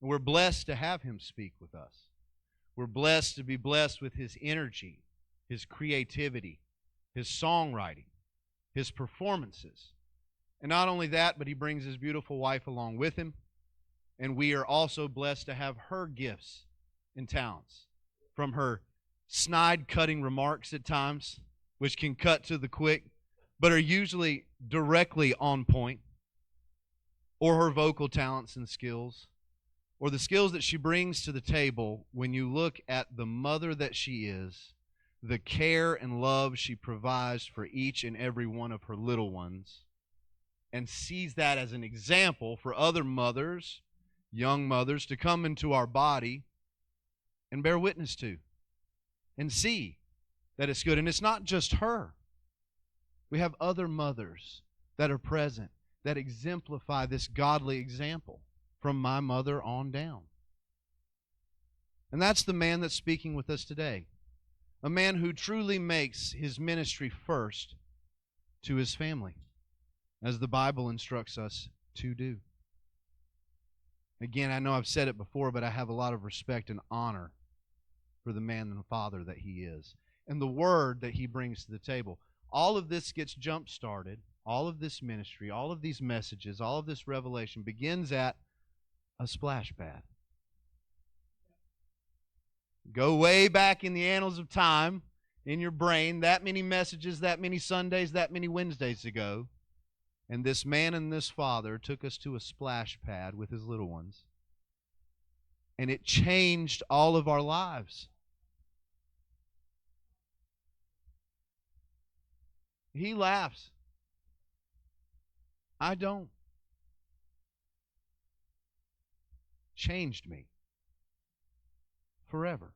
And we're blessed to have him speak with us. We're blessed to be blessed with his energy, his creativity, his songwriting, his performances. And not only that, but he brings his beautiful wife along with him. And we are also blessed to have her gifts and talents, from her snide cutting remarks at times, which can cut to the quick, but are usually directly on point, or her vocal talents and skills, or the skills that she brings to the table when you look at the mother that she is, the care and love she provides for each and every one of her little ones, and sees that as an example for other mothers, young mothers, to come into our body and bear witness to and see that it's good. And it's not just her. We have other mothers that are present that exemplify this godly example from my mother on down. And that's the man that's speaking with us today. A man who truly makes his ministry first to his family, as the Bible instructs us to do. Again, I know I've said it before, but I have a lot of respect and honor for the man and father that he is, and the word that he brings to the table. All of this gets jump-started, all of this ministry, all of these messages, all of this revelation begins at a splash pad. Go way back in the annals of time in your brain, that many messages, that many Sundays, that many Wednesdays ago, and this man and this father took us to a splash pad with his little ones, and it changed all of our lives. He laughs. I don't. Changed me forever.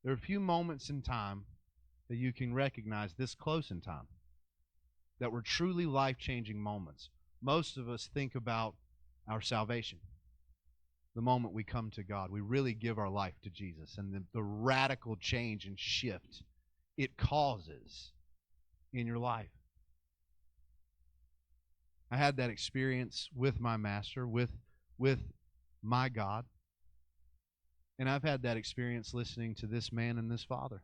There are a few moments in time that you can recognize this close in time that were truly life-changing moments. Most of us think about our salvation, the moment we come to God. We really give our life to Jesus, and the radical change and shift it causes in your life. I had that experience with my master, with my God. And I've had that experience listening to this man and this father.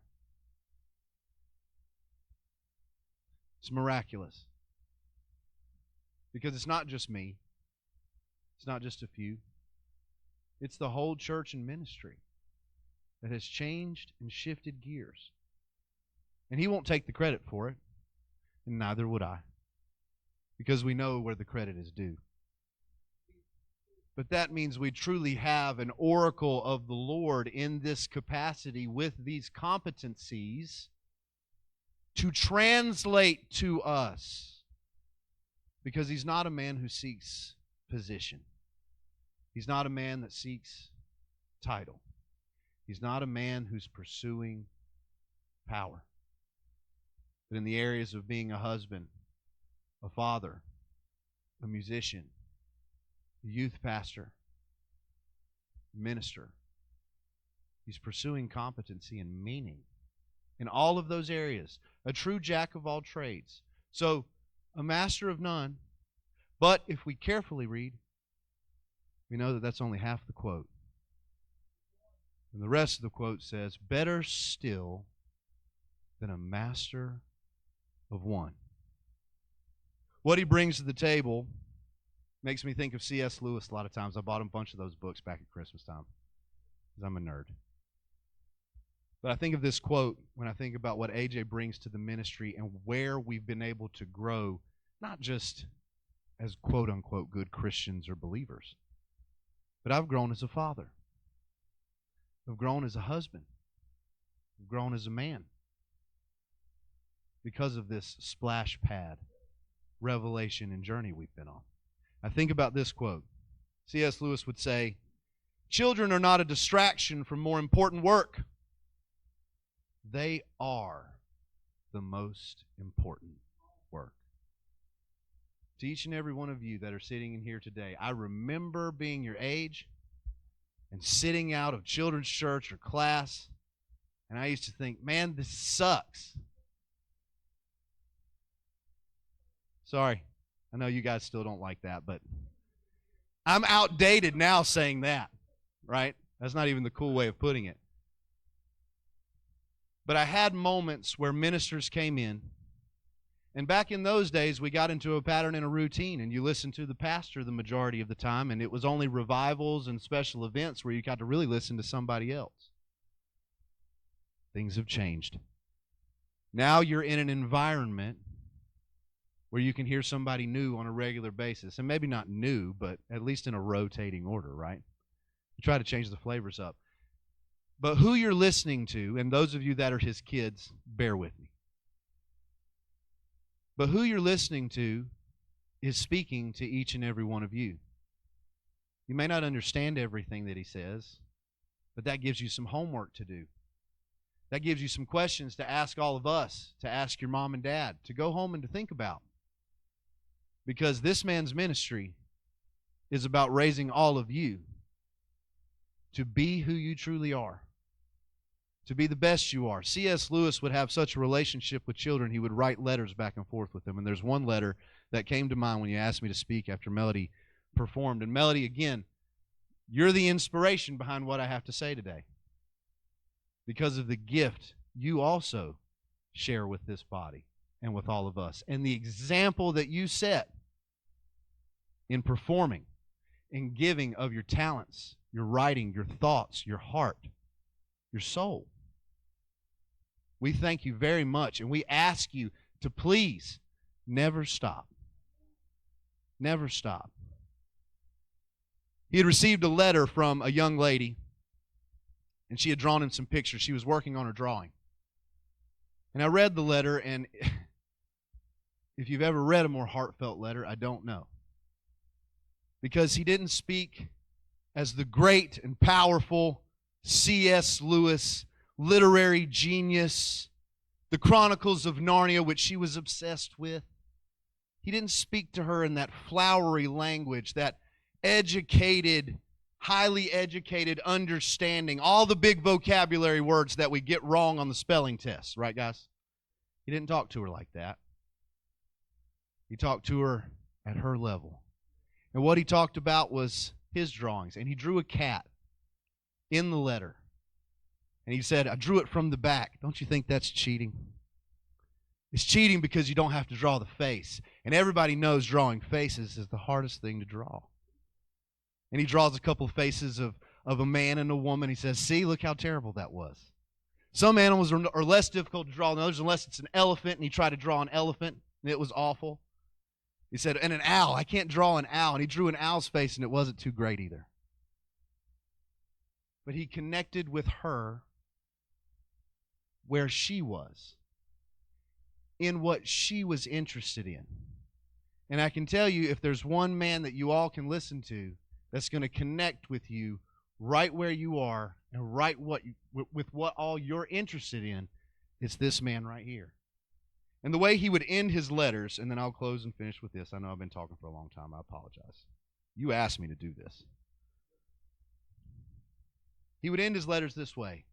It's miraculous. Because it's not just me. It's not just a few. It's the whole church and ministry that has changed and shifted gears. And he won't take the credit for it, and neither would I, because we know where the credit is due. But that means we truly have an oracle of the Lord in this capacity with these competencies to translate to us, because he's not a man who seeks position. He's not a man that seeks title. He's not a man who's pursuing power. But in the areas of being a husband, a father, a musician, a youth pastor, minister, he's pursuing competency and meaning in all of those areas. A true jack of all trades. So, a master of none. But if we carefully read, we know that that's only half the quote. And the rest of the quote says, better still than a master of one. What he brings to the table makes me think of C.S. Lewis a lot of times. I bought him a bunch of those books back at Christmas time because I'm a nerd. But I think of this quote when I think about what A.J. brings to the ministry and where we've been able to grow, not just as quote-unquote good Christians or believers, but I've grown as a father. I've grown as a husband. I've grown as a man because of this splash pad revelation and journey we've been on. I think about this quote. C.S. Lewis would say, children are not a distraction from more important work. They are the most important work. To each and every one of you that are sitting in here today, I remember being your age and sitting out of children's church or class, and I used to think, man, this sucks. Sorry, I know you guys still don't like that, but I'm outdated now saying that, right? That's not even the cool way of putting it. But I had moments where ministers came in, and back in those days, we got into a pattern and a routine, and you listened to the pastor the majority of the time, and it was only revivals and special events where you got to really listen to somebody else. Things have changed. Now you're in an environment where you can hear somebody new on a regular basis, and maybe not new, but at least in a rotating order, right? You try to change the flavors up. But who you're listening to, and those of you that are his kids, bear with me. But who you're listening to is speaking to each and every one of you. You may not understand everything that he says, but that gives you some homework to do. That gives you some questions to ask all of us, to ask your mom and dad, to go home and to think about. Because this man's ministry is about raising all of you to be who you truly are, to be the best you are. C.S. Lewis would have such a relationship with children, he would write letters back and forth with them. And there's one letter that came to mind when you asked me to speak after Melody performed. And Melody, again, you're the inspiration behind what I have to say today, because of the gift you also share with this body and with all of us, and the example that you set in performing, in giving of your talents, your writing, your thoughts, your heart, your soul. We thank you very much, and we ask you to please never stop. Never stop. He had received a letter from a young lady, and she had drawn him some pictures. She was working on her drawing. And I read the letter, and if you've ever read a more heartfelt letter, I don't know. Because he didn't speak as the great and powerful C.S. Lewis, literary genius, the Chronicles of Narnia, which she was obsessed with. He didn't speak to her in that flowery language, that educated, highly educated understanding, all the big vocabulary words that we get wrong on the spelling test, right, guys? He didn't talk to her like that. He talked to her at her level. And what he talked about was his drawings. And he drew a cat in the letter. And he said, I drew it from the back. Don't you think that's cheating? It's cheating because you don't have to draw the face. And everybody knows drawing faces is the hardest thing to draw. And he draws a couple of faces of a man and a woman. He says, see, look how terrible that was. Some animals are less difficult to draw than others, unless it's an elephant, and he tried to draw an elephant, and it was awful. He said, and an owl. I can't draw an owl. And he drew an owl's face, and it wasn't too great either. But he connected with her where she was, in what she was interested in. And I can tell you, if there's one man that you all can listen to that's going to connect with you right where you are and right with what all you're interested in, it's this man right here. And the way he would end his letters, and then I'll close and finish with this. I know I've been talking for a long time. I apologize. You asked me to do this. He would end his letters this way.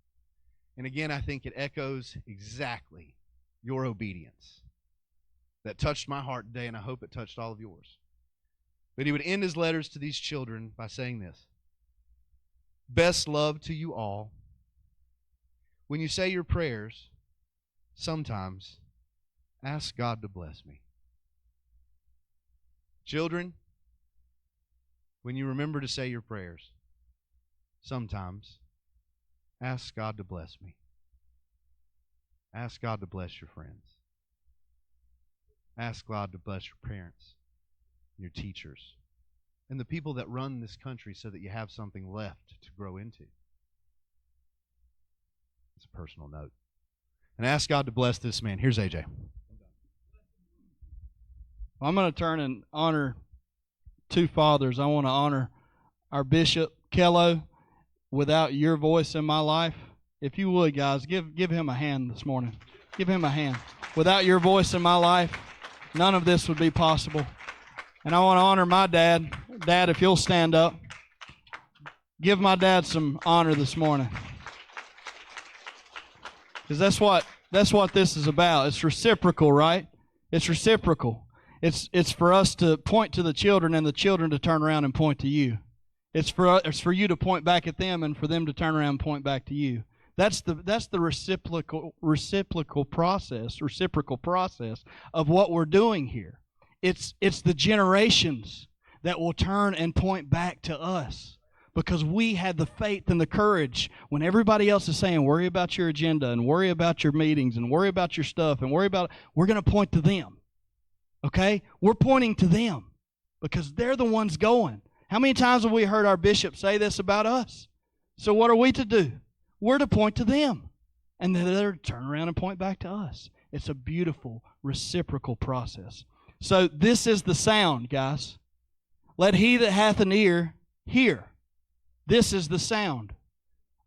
And again, I think it echoes exactly your obedience that touched my heart today, and I hope it touched all of yours. But he would end his letters to these children by saying this: best love to you all. When you say your prayers, sometimes ask God to bless me. Children, when you remember to say your prayers, sometimes ask God to bless me. Ask God to bless your friends. Ask God to bless your parents, your teachers, and the people that run this country, so that you have something left to grow into. It's a personal note. And ask God to bless this man. Here's AJ. I'm going to turn and honor two fathers. I want to honor our Bishop Kello. Without your voice in my life, if you would, guys, give him a hand this morning. Give him a hand. Without your voice in my life, none of this would be possible. And I want to honor my dad. Dad, if you'll stand up. Give my dad some honor this morning. Because that's what this is about. It's reciprocal, right? It's reciprocal. It's for us to point to the children and the children to turn around and point to you. It's for you to point back at them and for them to turn around and point back to you. That's the reciprocal process of what we're doing here. It's the generations that will turn and point back to us, because we had the faith and the courage when everybody else is saying, worry about your agenda and worry about your meetings and worry about your stuff and we're going to point to them. Okay? We're pointing to them because they're the ones going. How many times have we heard our bishop say this about us? So what are we to do? We're to point to them, and then they're to turn around and point back to us. It's a beautiful reciprocal process. So this is the sound, guys. Let he that hath an ear hear. This is the sound.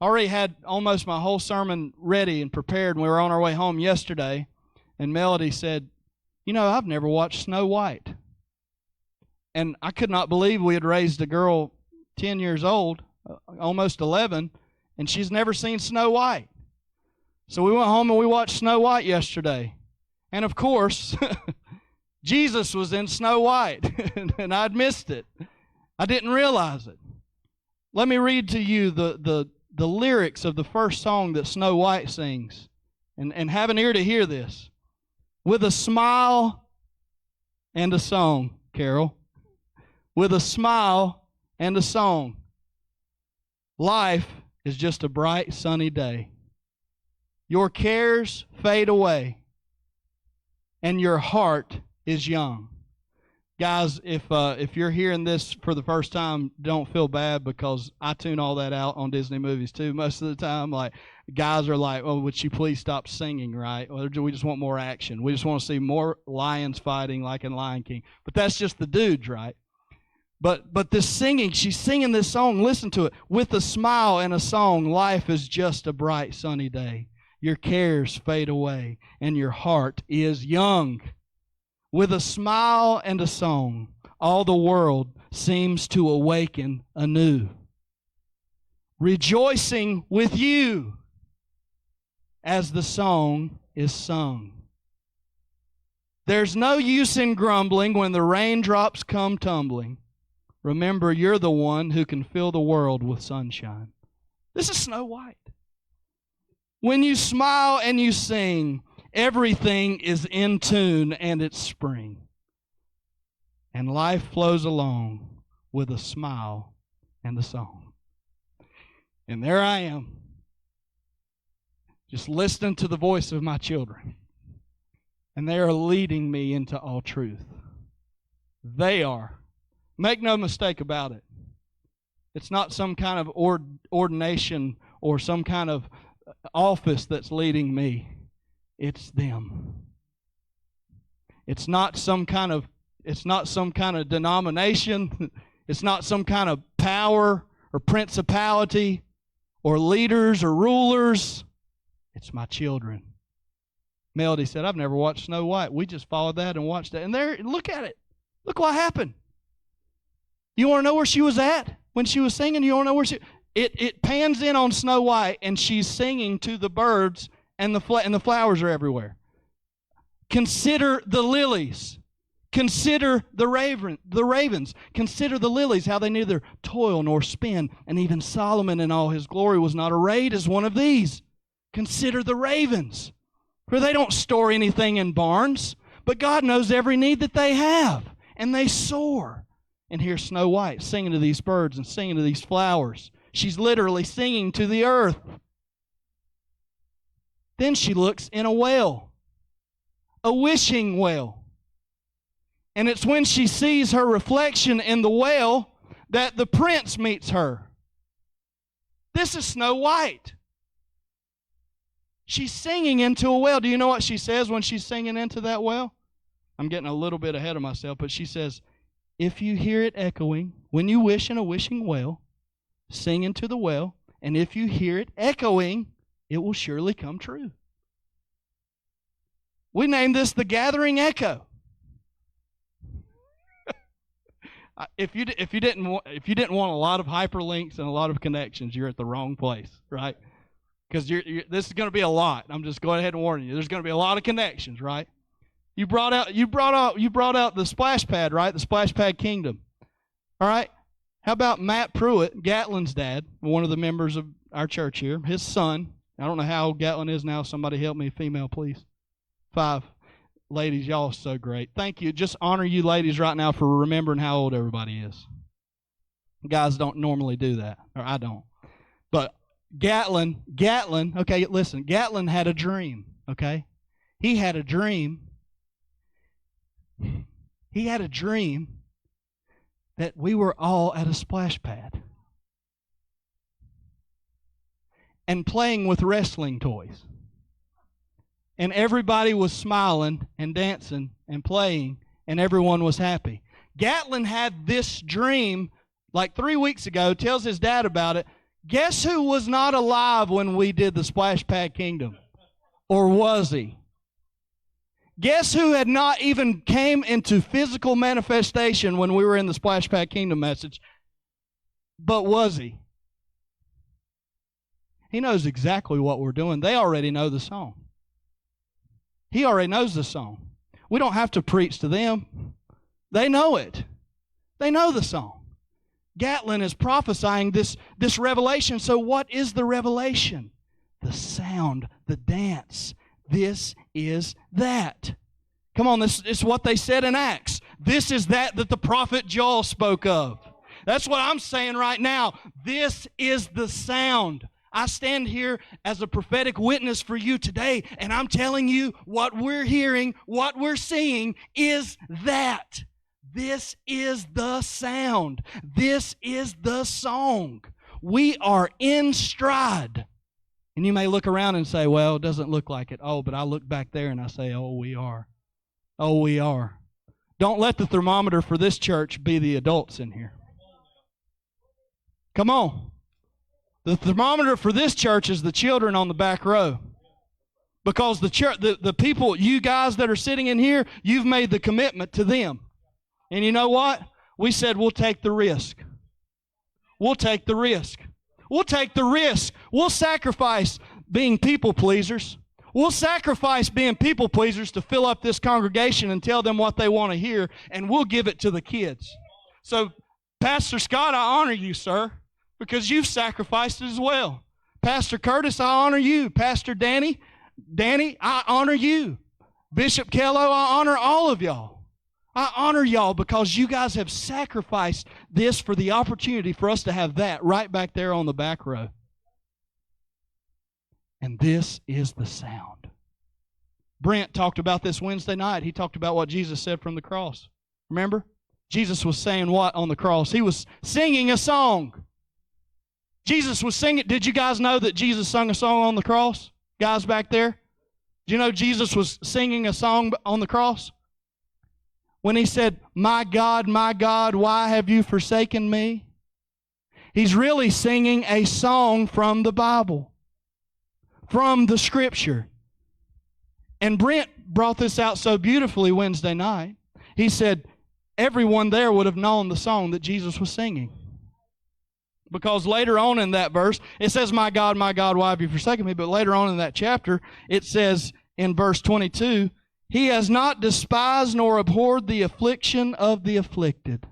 I already had almost my whole sermon ready and prepared, and we were on our way home yesterday, and Melody said, I've never watched Snow White. And I could not believe we had raised a girl 10 years old, almost 11, and she's never seen Snow White. So we went home and we watched Snow White yesterday. And of course, Jesus was in Snow White, and I'd missed it. I didn't realize it. Let me read to you the lyrics of the first song that Snow White sings, and have an ear to hear this. With a smile and a song, Carol. With a smile and a song. Life is just a bright, sunny day. Your cares fade away, and your heart is young. Guys, if you're hearing this for the first time, don't feel bad, because I tune all that out on Disney movies too most of the time. Like, guys are like, "Oh, would you please stop singing?" Right? Or we just want more action. We just want to see more lions fighting, like in Lion King. But that's just the dudes, right? But this singing, she's singing this song. Listen to it. With a smile and a song, life is just a bright, sunny day. Your cares fade away, and your heart is young. With a smile and a song, all the world seems to awaken anew, rejoicing with you as the song is sung. There's no use in grumbling when the raindrops come tumbling. Remember, you're the one who can fill the world with sunshine. This is Snow White. When you smile and you sing, everything is in tune and it's spring. And life flows along with a smile and a song. And there I am, just listening to the voice of my children. And they are leading me into all truth. They are. Make no mistake about it. It's not some kind of ordination or some kind of office that's leading me. It's them. It's not some kind of denomination. It's not some kind of power or principality or leaders or rulers. It's my children. Melody said, I've never watched Snow White. We just followed that and watched it. And there, look at it. Look what happened. You want to know where she was at when she was singing? You want to know where it pans in on Snow White, and she's singing to the birds, and the flowers are everywhere. Consider the lilies. Consider the ravens. Consider the lilies, how they neither toil nor spin, and even Solomon in all his glory was not arrayed as one of these. Consider the ravens, for they don't store anything in barns, but God knows every need that they have, and they soar. And here's Snow White singing to these birds and singing to these flowers. She's literally singing to the earth. Then she looks in a well, a wishing well. And it's when she sees her reflection in the well that the prince meets her. This is Snow White. She's singing into a well. Do you know what she says when she's singing into that well? I'm getting a little bit ahead of myself, but she says, if you hear it echoing, when you wish in a wishing well, sing into the well, and if you hear it echoing, it will surely come true. We named this the Gathering Echo. If you didn't want a lot of hyperlinks and a lot of connections, you're at the wrong place, right? Because this is going to be a lot. I'm just going ahead and warning you. There's going to be a lot of connections, right? You brought out the splash pad, right? The splash pad kingdom. All right. How about Matt Pruitt, Gatlin's dad, one of the members of our church here, his son. I don't know how old Gatlin is now. Somebody help me, female, please. 5. Ladies, y'all are so great. Thank you. Just honor you ladies right now for remembering how old everybody is. Guys don't normally do that, or I don't. But Gatlin, okay, listen, Gatlin had a dream, okay? He had a dream. He had a dream that we were all at a splash pad and playing with wrestling toys. And everybody was smiling and dancing and playing, and everyone was happy. Gatlin had this dream like 3 weeks ago, tells his dad about it. Guess who was not alive when we did the Splash Pad Kingdom? Or was he? Guess who had not even came into physical manifestation when we were in the Splash Pad Kingdom message? But was he? He knows exactly what we're doing. They already know the song. He already knows the song. We don't have to preach to them. They know it. They know the song. Gatlin is prophesying this revelation. So what is the revelation? The sound, the dance. This is that. Come on, this is what they said in Acts. This is that the prophet Joel spoke of. That's what I'm saying right now. This is the sound. I stand here as a prophetic witness for you today, and I'm telling you what we're hearing, what we're seeing is that. This is the sound. This is the song. We are in stride. And you may look around and say, well, it doesn't look like it. Oh, but I look back there and I say, oh, we are. Oh, we are. Don't let the thermometer for this church be the adults in here. Come on. The thermometer for this church is the children on the back row. Because the church, the people, you guys that are sitting in here, you've made the commitment to them. And you know what? We said we'll take the risk. We'll take the risk. We'll take the risk. We'll sacrifice being people pleasers. We'll sacrifice being people pleasers to fill up this congregation and tell them what they want to hear, and we'll give it to the kids. So, Pastor Scott, I honor you, sir, because you've sacrificed as well. Pastor Curtis, I honor you. Pastor Danny, I honor you. Bishop Kello, I honor all of y'all. I honor y'all because you guys have sacrificed this for the opportunity for us to have that right back there on the back row. And this is the sound. Brent talked about this Wednesday night. He talked about what Jesus said from the cross. Remember? Jesus was saying what on the cross? He was singing a song. Jesus was singing. Did you guys know that Jesus sung a song on the cross? Guys back there? Did you know Jesus was singing a song on the cross? When he said, my God, why have you forsaken me? He's really singing a song from the Bible, from the Scripture. And Brent brought this out so beautifully Wednesday night. He said, everyone there would have known the song that Jesus was singing. Because later on in that verse, it says, my God, why have you forsaken me? But later on in that chapter, it says in verse 22, he has not despised nor abhorred the affliction of the afflicted.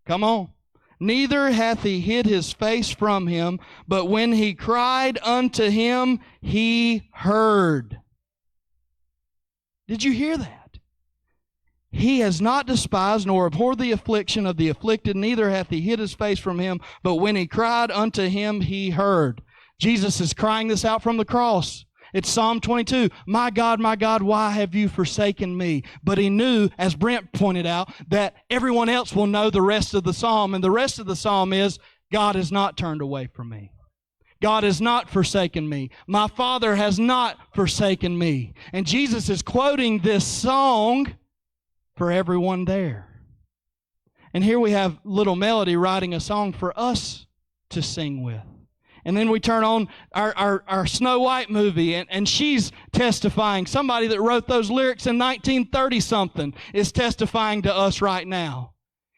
Come on. Neither hath he hid his face from him, but when he cried unto him, he heard. Did you hear that? He has not despised nor abhorred the affliction of the afflicted, neither hath he hid his face from him, but when he cried unto him, he heard. Jesus is crying this out from the cross. It's Psalm 22. My God, why have you forsaken me? But he knew, as Brent pointed out, that everyone else will know the rest of the psalm. And the rest of the psalm is, God has not turned away from me. God has not forsaken me. My Father has not forsaken me. And Jesus is quoting this song for everyone there. And here we have little Melody writing a song for us to sing with. And then we turn on our Snow White movie, and she's testifying. Somebody that wrote those lyrics in 1930-something is testifying to us right now.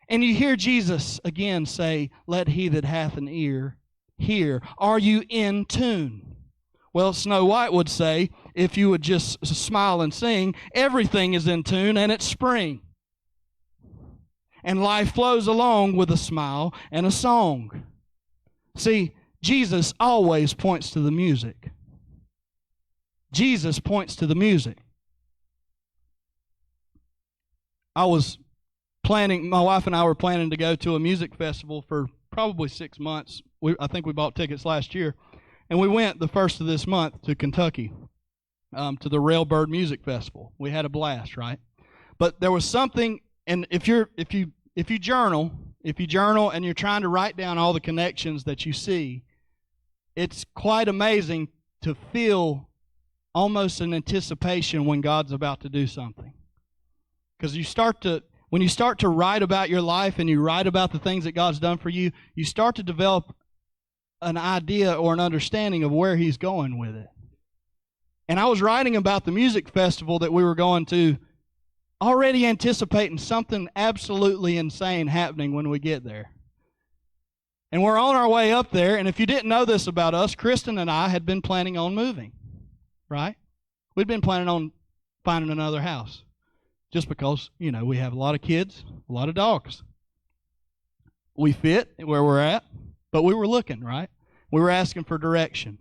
And you hear Jesus again say, let he that hath an ear hear. Are you in tune? Well, Snow White would say, if you would just smile and sing, everything is in tune and it's spring. And life flows along with a smile and a song. See, Jesus always points to the music. Jesus points to the music. My wife and I were planning to go to a music festival for probably 6 months. I think we bought tickets last year. And we went the first of this month to Kentucky, to the Railbird Music Festival. We had a blast, right? But there was something, and if you journal and you're trying to write down all the connections that you see, it's quite amazing to feel almost an anticipation when God's about to do something. Because when you start to write about your life and you write about the things that God's done for you, you start to develop an idea or an understanding of where He's going with it. And I was writing about the music festival that we were going to, already anticipating something absolutely insane happening when we get there. And we're on our way up there, and if you didn't know this about us, Kristen and I had been planning on moving, right? We'd been planning on finding another house. Just because, we have a lot of kids, a lot of dogs. We fit where we're at, but we were looking, right? We were asking for direction.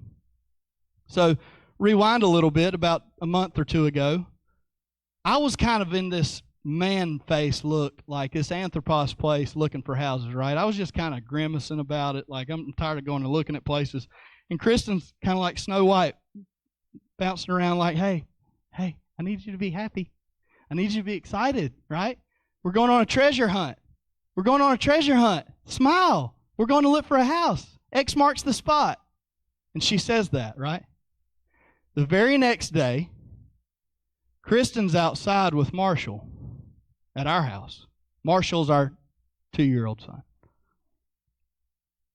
So, rewind a little bit, about a month or two ago, I was kind of in this man face look, like this Anthropos place looking for houses, right? I was just kind of grimacing about it, like I'm tired of going and looking at places. And Kristen's kind of like Snow White, bouncing around like, hey, I need you to be happy. I need you to be excited, right? We're going on a treasure hunt. We're going on a treasure hunt. Smile. We're going to look for a house. X marks the spot. And she says that, right? The very next day, Kristen's outside with Marshall at our house. Marshall's our 2-year-old son.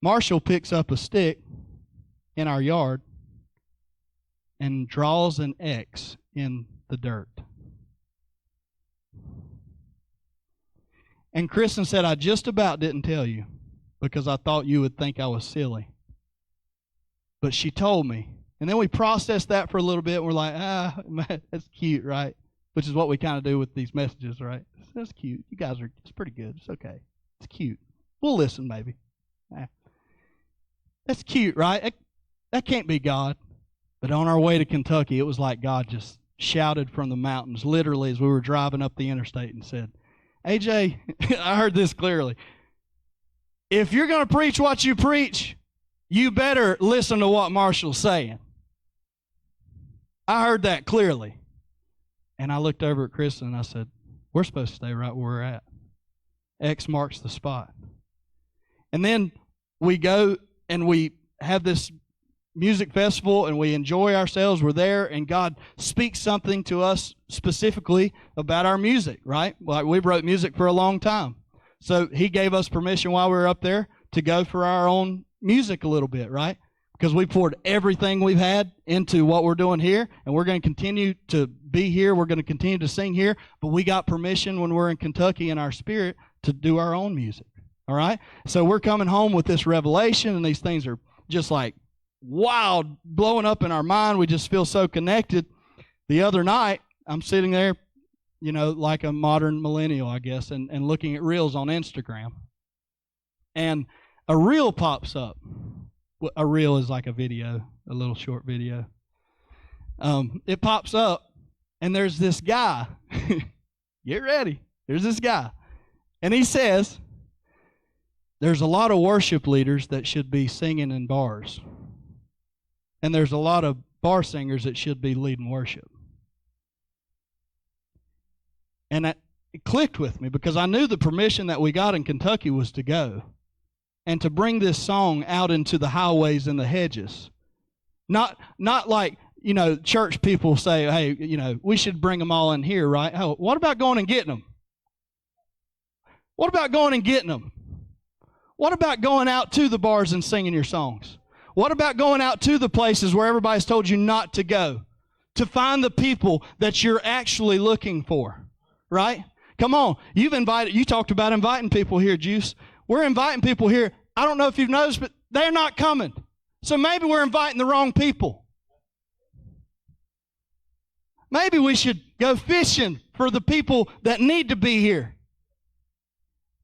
Marshall picks up a stick in our yard and draws an X in the dirt. And Kristen said, I just about didn't tell you because I thought you would think I was silly. But she told me. And then we processed that for a little bit, and we're like, man, that's cute, right? Which is what we kind of do with these messages, right? That's cute. You guys are, it's pretty good. It's okay. It's cute. We'll listen, maybe. That's cute, right? That can't be God. But on our way to Kentucky, it was like God just shouted from the mountains, literally, as we were driving up the interstate and said, AJ, I heard this clearly. If you're going to preach what you preach, you better listen to what Marshall's saying. I heard that clearly. And I looked over at Kristen and I said, we're supposed to stay right where we're at. X marks the spot. And then we go and we have this music festival and we enjoy ourselves. We're there and God speaks something to us specifically about our music, right? Like we've wrote music for a long time. So He gave us permission while we were up there to go for our own music a little bit, right? Because we poured everything we've had into what we're doing here, and we're going to continue to be here. We're going to continue to sing here, but we got permission when we're in Kentucky in our spirit to do our own music, all right? So we're coming home with this revelation, and these things are just like wild, blowing up in our mind. We just feel so connected. The other night, I'm sitting there, like a modern millennial, I guess, and looking at reels on Instagram, and a reel pops up. A reel is like a video, a little short video. It pops up, and there's this guy. Get ready. There's this guy. And he says, there's a lot of worship leaders that should be singing in bars. And there's a lot of bar singers that should be leading worship. And it clicked with me because I knew the permission that we got in Kentucky was to go and to bring this song out into the highways and the hedges. Not like, church people say, hey, we should bring them all in here, right? Oh, what about going and getting them? What about going and getting them? What about going out to the bars and singing your songs? What about going out to the places where everybody's told you not to go? To find the people that you're actually looking for, right? Come on. You talked about inviting people here, Juice. We're inviting people here. I don't know if you've noticed, but they're not coming. So maybe we're inviting the wrong people. Maybe we should go fishing for the people that need to be here.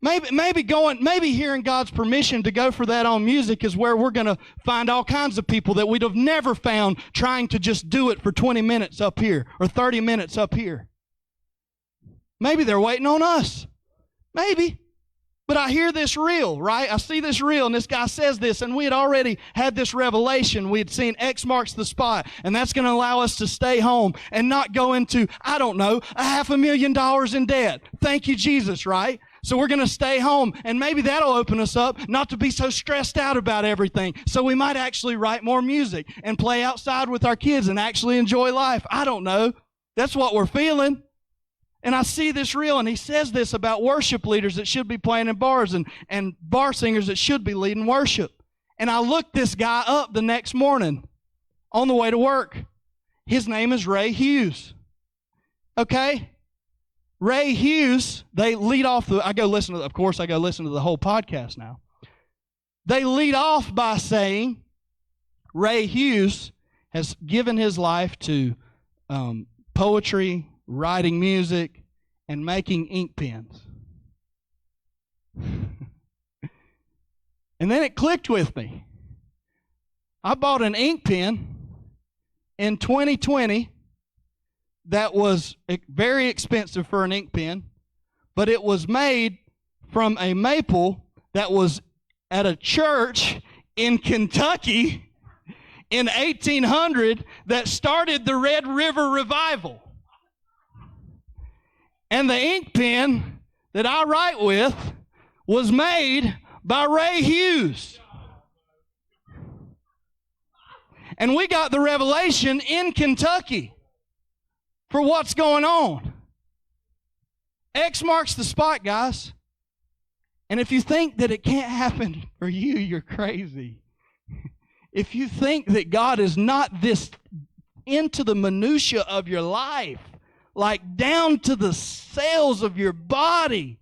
Maybe hearing God's permission to go for that on music is where we're going to find all kinds of people that we'd have never found trying to just do it for 20 minutes up here or 30 minutes up here. Maybe they're waiting on us. Maybe. But I hear this reel, right? I see this reel, and this guy says this, and we had already had this revelation. We had seen X marks the spot, and that's going to allow us to stay home and not go into, I don't know, $500,000 in debt. Thank you, Jesus, right? So we're going to stay home, and maybe that'll open us up not to be so stressed out about everything. So we might actually write more music and play outside with our kids and actually enjoy life. I don't know. That's what we're feeling. And I see this reel, and he says this about worship leaders that should be playing in bars and bar singers that should be leading worship. And I looked this guy up the next morning on the way to work. His name is Ray Hughes. Okay? Ray Hughes, they lead off I go listen to the whole podcast now. They lead off by saying Ray Hughes has given his life to poetry, writing music, and making ink pens. And then it clicked with me. I bought an ink pen in 2020 that was very expensive for an ink pen, but it was made from a maple that was at a church in Kentucky in 1800 that started the Red River Revival. And the ink pen that I write with was made by Ray Hughes. And we got the revelation in Kentucky for what's going on. X marks the spot, guys. And if you think that it can't happen for you, you're crazy. If you think that God is not this into the minutia of your life, like down to the cells of your body,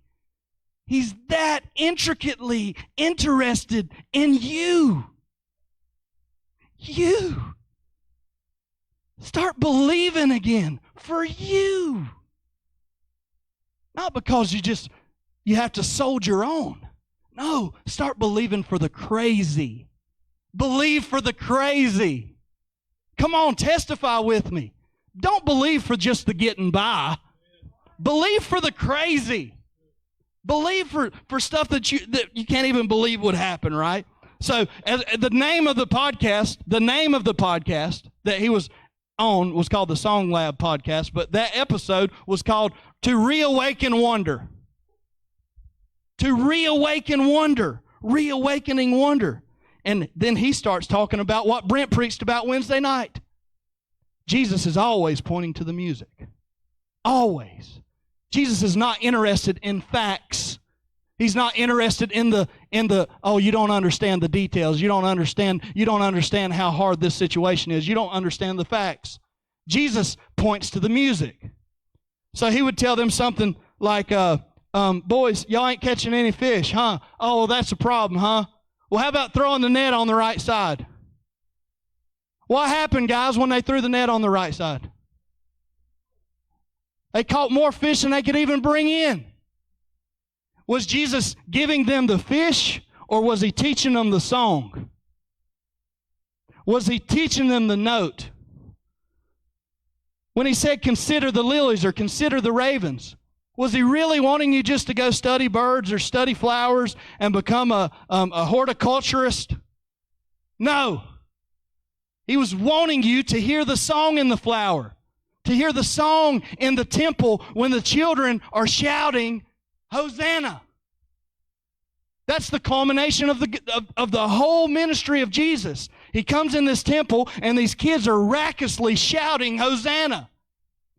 He's that intricately interested in you. You. Start believing again for you. Not because you have to soldier on. No, start believing for the crazy. Believe for the crazy. Come on, testify with me. Don't believe for just the getting by. Believe for the crazy. Believe for stuff that you can't even believe would happen, right? So the name of the podcast that he was on was called the Song Lab Podcast, but that episode was called To Reawaken Wonder. To reawaken wonder. Reawakening wonder. And then he starts talking about what Brent preached about Wednesday night. Jesus is always pointing to the music. Always. Jesus is not interested in facts. He's not interested in the oh, you don't understand the details. You don't understand how hard this situation is. You don't understand the facts. Jesus points to the music. So he would tell them something like, boys, y'all ain't catching any fish, huh? Oh, that's a problem, huh? Well, how about throwing the net on the right side? What happened, guys, when they threw the net on the right side? They caught more fish than they could even bring in. Was Jesus giving them the fish, or was he teaching them the song? Was he teaching them the note? When he said, consider the lilies or consider the ravens, was he really wanting you just to go study birds or study flowers and become a horticulturist? No. He was wanting you to hear the song in the flower, to hear the song in the temple when the children are shouting, Hosanna. That's the culmination of the whole ministry of Jesus. He comes in this temple and these kids are raucously shouting, Hosanna.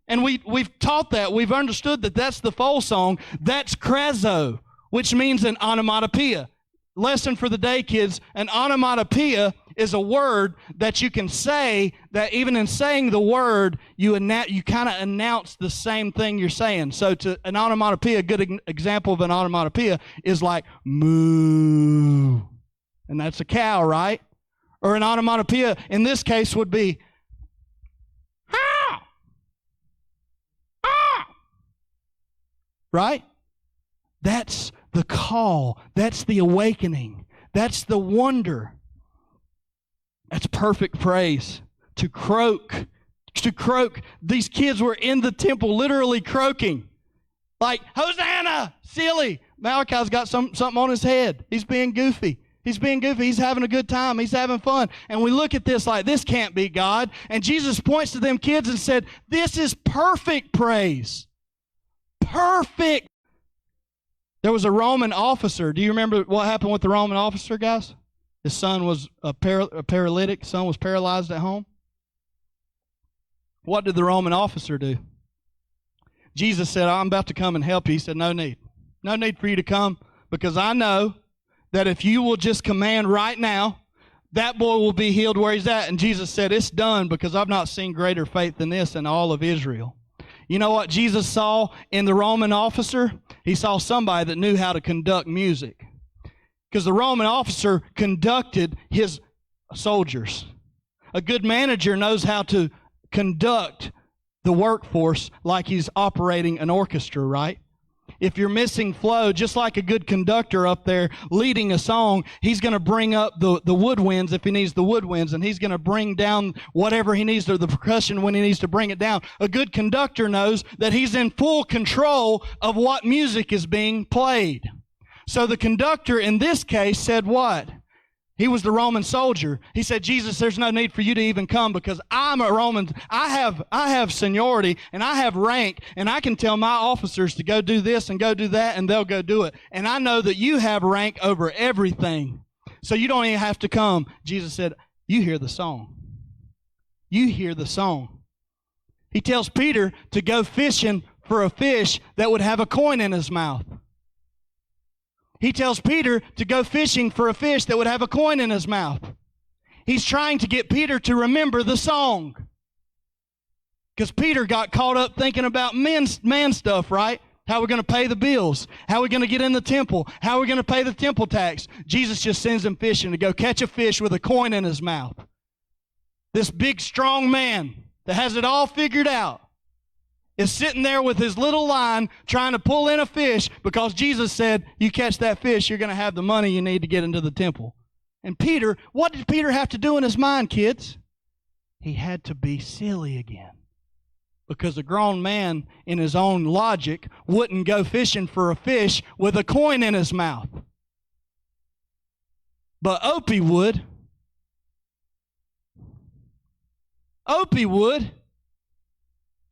And we've taught that. We've understood that that's the foal song. That's krazo, which means an onomatopoeia. Lesson for the day, kids. An onomatopoeia is a word that you can say that even in saying the word, you kind of announce the same thing you're saying. So an onomatopoeia, a good example of an onomatopoeia is like moo. And that's a cow, right? Or an onomatopoeia in this case would be how. right? That's the call. That's the awakening. That's the wonder. That's perfect praise. To croak. To croak. These kids were in the temple literally croaking. Like, Hosanna! Silly! Malachi's got something on his head. He's being goofy. He's being goofy. He's having a good time. He's having fun. And we look at this like, this can't be God. And Jesus points to them kids and said, this is perfect praise. Perfect. There was a Roman officer. Do you remember what happened with the Roman officer, guys? His son was a paralytic. His son was paralyzed at home. What did the Roman officer do? Jesus said, I'm about to come and help you. He said, no need. No need for you to come, because I know that if you will just command right now, that boy will be healed where he's at. And Jesus said, it's done, because I've not seen greater faith than this in all of Israel. You know what Jesus saw in the Roman officer? He saw somebody that knew how to conduct music. Because the Roman officer conducted his soldiers. A good manager knows how to conduct the workforce like he's operating an orchestra, right? If you're missing flow, just like a good conductor up there leading a song, he's going to bring up the woodwinds if he needs the woodwinds, and he's going to bring down whatever he needs to the percussion when he needs to bring it down. A good conductor knows that he's in full control of what music is being played. So the conductor in this case said what? He was the Roman soldier. He said, Jesus, there's no need for you to even come, because I'm a Roman. I have seniority and I have rank, and I can tell my officers to go do this and go do that, and they'll go do it. And I know that you have rank over everything, so you don't even have to come. Jesus said, you hear the song. You hear the song. He tells Peter to go fishing for a fish that would have a coin in his mouth. He tells Peter to go fishing for a fish that would have a coin in his mouth. He's trying to get Peter to remember the song. Because Peter got caught up thinking about man stuff, right? How we're going to pay the bills. How we're going to get in the temple. How we're going to pay the temple tax. Jesus just sends him fishing to go catch a fish with a coin in his mouth. This big, strong man that has it all figured out is sitting there with his little line trying to pull in a fish, because Jesus said, you catch that fish, you're going to have the money you need to get into the temple. And Peter, what did Peter have to do in his mind, kids? He had to be silly again. Because a grown man in his own logic wouldn't go fishing for a fish with a coin in his mouth. But Opie would. Opie would.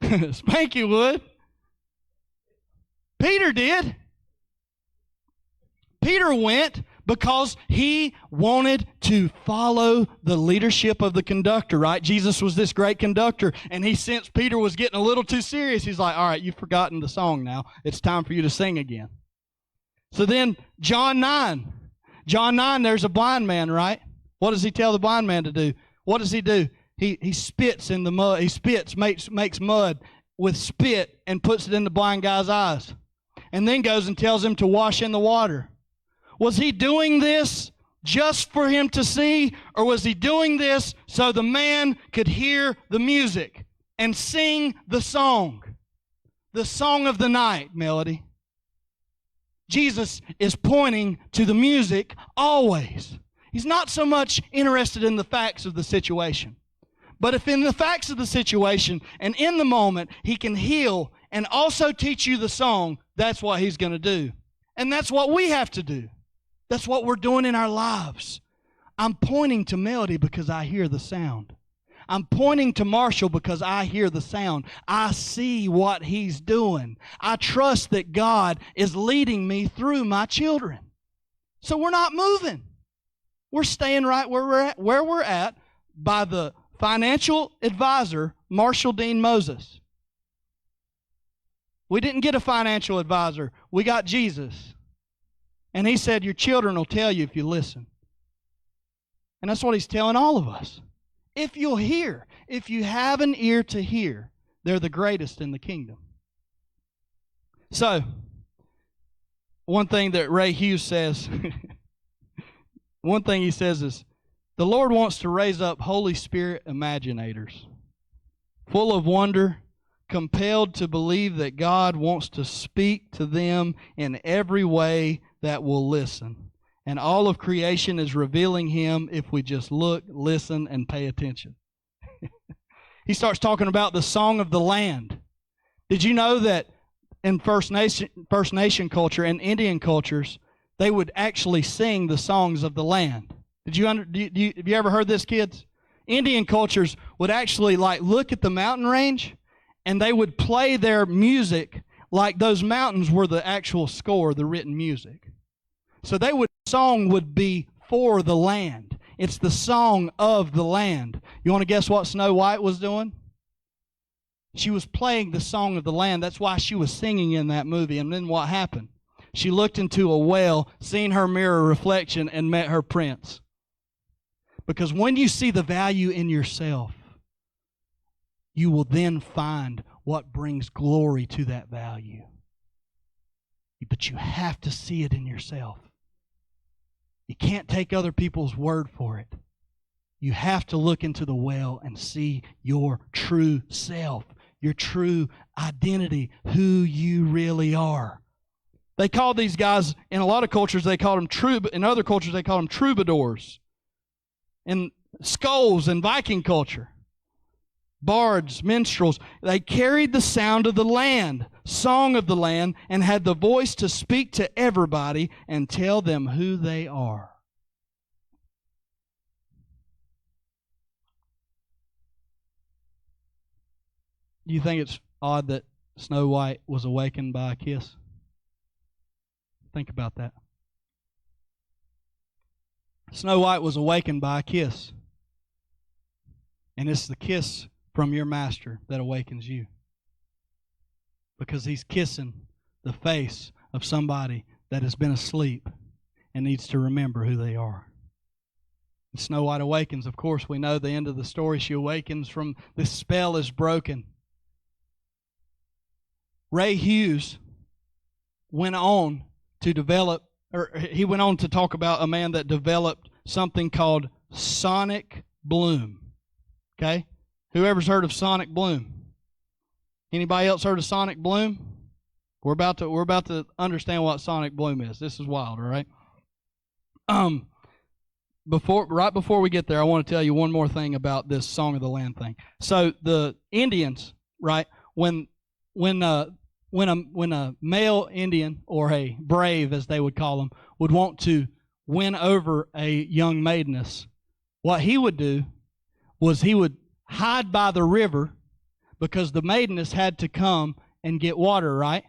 Spanky would. Peter did. Peter went because he wanted to follow the leadership of the conductor, right? Jesus was this great conductor, and he sensed Peter was getting a little too serious. He's like, all right, you've forgotten the song now. It's time for you to sing again. So then, John 9. John 9, there's a blind man, right? What does he tell the blind man to do? What does he do? He spits in the mud. He spits, makes mud with spit and puts it in the blind guy's eyes. And then goes and tells him to wash in the water. Was he doing this just for him to see? Or was he doing this so the man could hear the music and sing the song? The song of the night, Melody. Jesus is pointing to the music always. He's not so much interested in the facts of the situation. But if in the facts of the situation and in the moment he can heal and also teach you the song, that's what he's going to do. And that's what we have to do. That's what we're doing in our lives. I'm pointing to Melody because I hear the sound. I'm pointing to Marshall because I hear the sound. I see what he's doing. I trust that God is leading me through my children. So we're not moving. We're staying right where we're at by the financial advisor, Marshall Dean Moses. We didn't get a financial advisor. We got Jesus. And he said, your children will tell you if you listen. And that's what he's telling all of us. If you'll hear, if you have an ear to hear, they're the greatest in the kingdom. So, one thing that Ray Hughes says, one thing he says is, the Lord wants to raise up Holy Spirit imaginators, full of wonder, compelled to believe that God wants to speak to them in every way that will listen. And all of creation is revealing Him if we just look, listen, and pay attention. He starts talking about the song of the land. Did you know that in First Nation culture and Indian cultures, they would actually sing the songs of the land? Have you ever heard this, kids? Indian cultures would actually look at the mountain range, and they would play their music like those mountains were the actual score, the written music. So song would be for the land. It's the song of the land. You want to guess what Snow White was doing? She was playing the song of the land. That's why she was singing in that movie. And then what happened? She looked into a well, seen her mirror reflection, and met her prince. Because when you see the value in yourself, you will then find what brings glory to that value. But you have to see it in yourself. You can't take other people's word for it. You have to look into the well and see your true self, your true identity, who you really are. They call these guys, in a lot of cultures, they call them in other cultures, they call them troubadours. In skulls in Viking culture, bards, minstrels, they carried the sound of the land, song of the land, and had the voice to speak to everybody and tell them who they are. Do you think it's odd that Snow White was awakened by a kiss? Think about that. Snow White was awakened by a kiss. And it's the kiss from your master that awakens you. Because he's kissing the face of somebody that has been asleep and needs to remember who they are. And Snow White awakens. Of course, we know the end of the story. She awakens from the spell is broken. Ray Hughes went on to develop, or he went on to talk about a man that developed something called sonic bloom. Okay? Whoever's heard of sonic bloom? Anybody else heard of sonic bloom? We're about to understand what sonic bloom is. This is wild, all right? Right before we get there, I want to tell you one more thing about this Song of the Land thing. So the Indians, right, when a male Indian, or a brave as they would call them, would want to win over a young maideness, what he would do was he would hide by the river, because the maideness had to come and get water, right?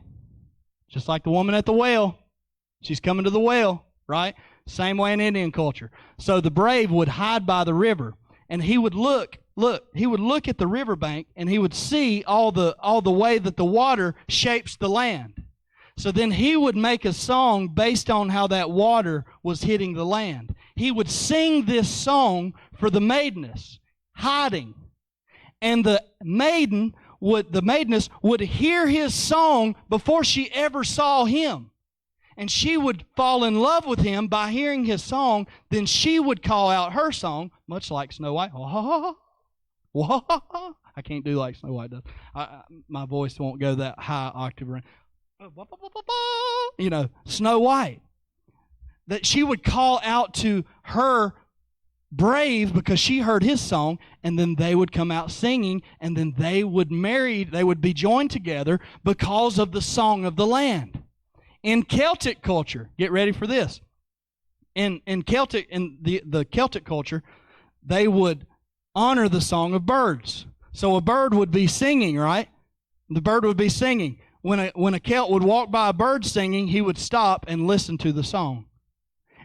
Just like the woman at the well. She's coming to the well, right? Same way in Indian culture. So the brave would hide by the river, and he would look at the riverbank, and he would see all the way that the water shapes the land. So then he would make a song based on how that water was hitting the land. He would sing this song for the maideness, hiding. And the maideness would hear his song before she ever saw him. And she would fall in love with him by hearing his song. Then she would call out her song, much like Snow White. I can't do like Snow White does. My voice won't go that high octave range. Snow White. That she would call out to her brave because she heard his song, and then they would come out singing, and then they would be joined together because of the song of the land. In Celtic culture, get ready for this. In the Celtic culture, they would honor the song of birds. So a bird would be singing, right? The bird would be singing. When a Celt would walk by a bird singing, he would stop and listen to the song.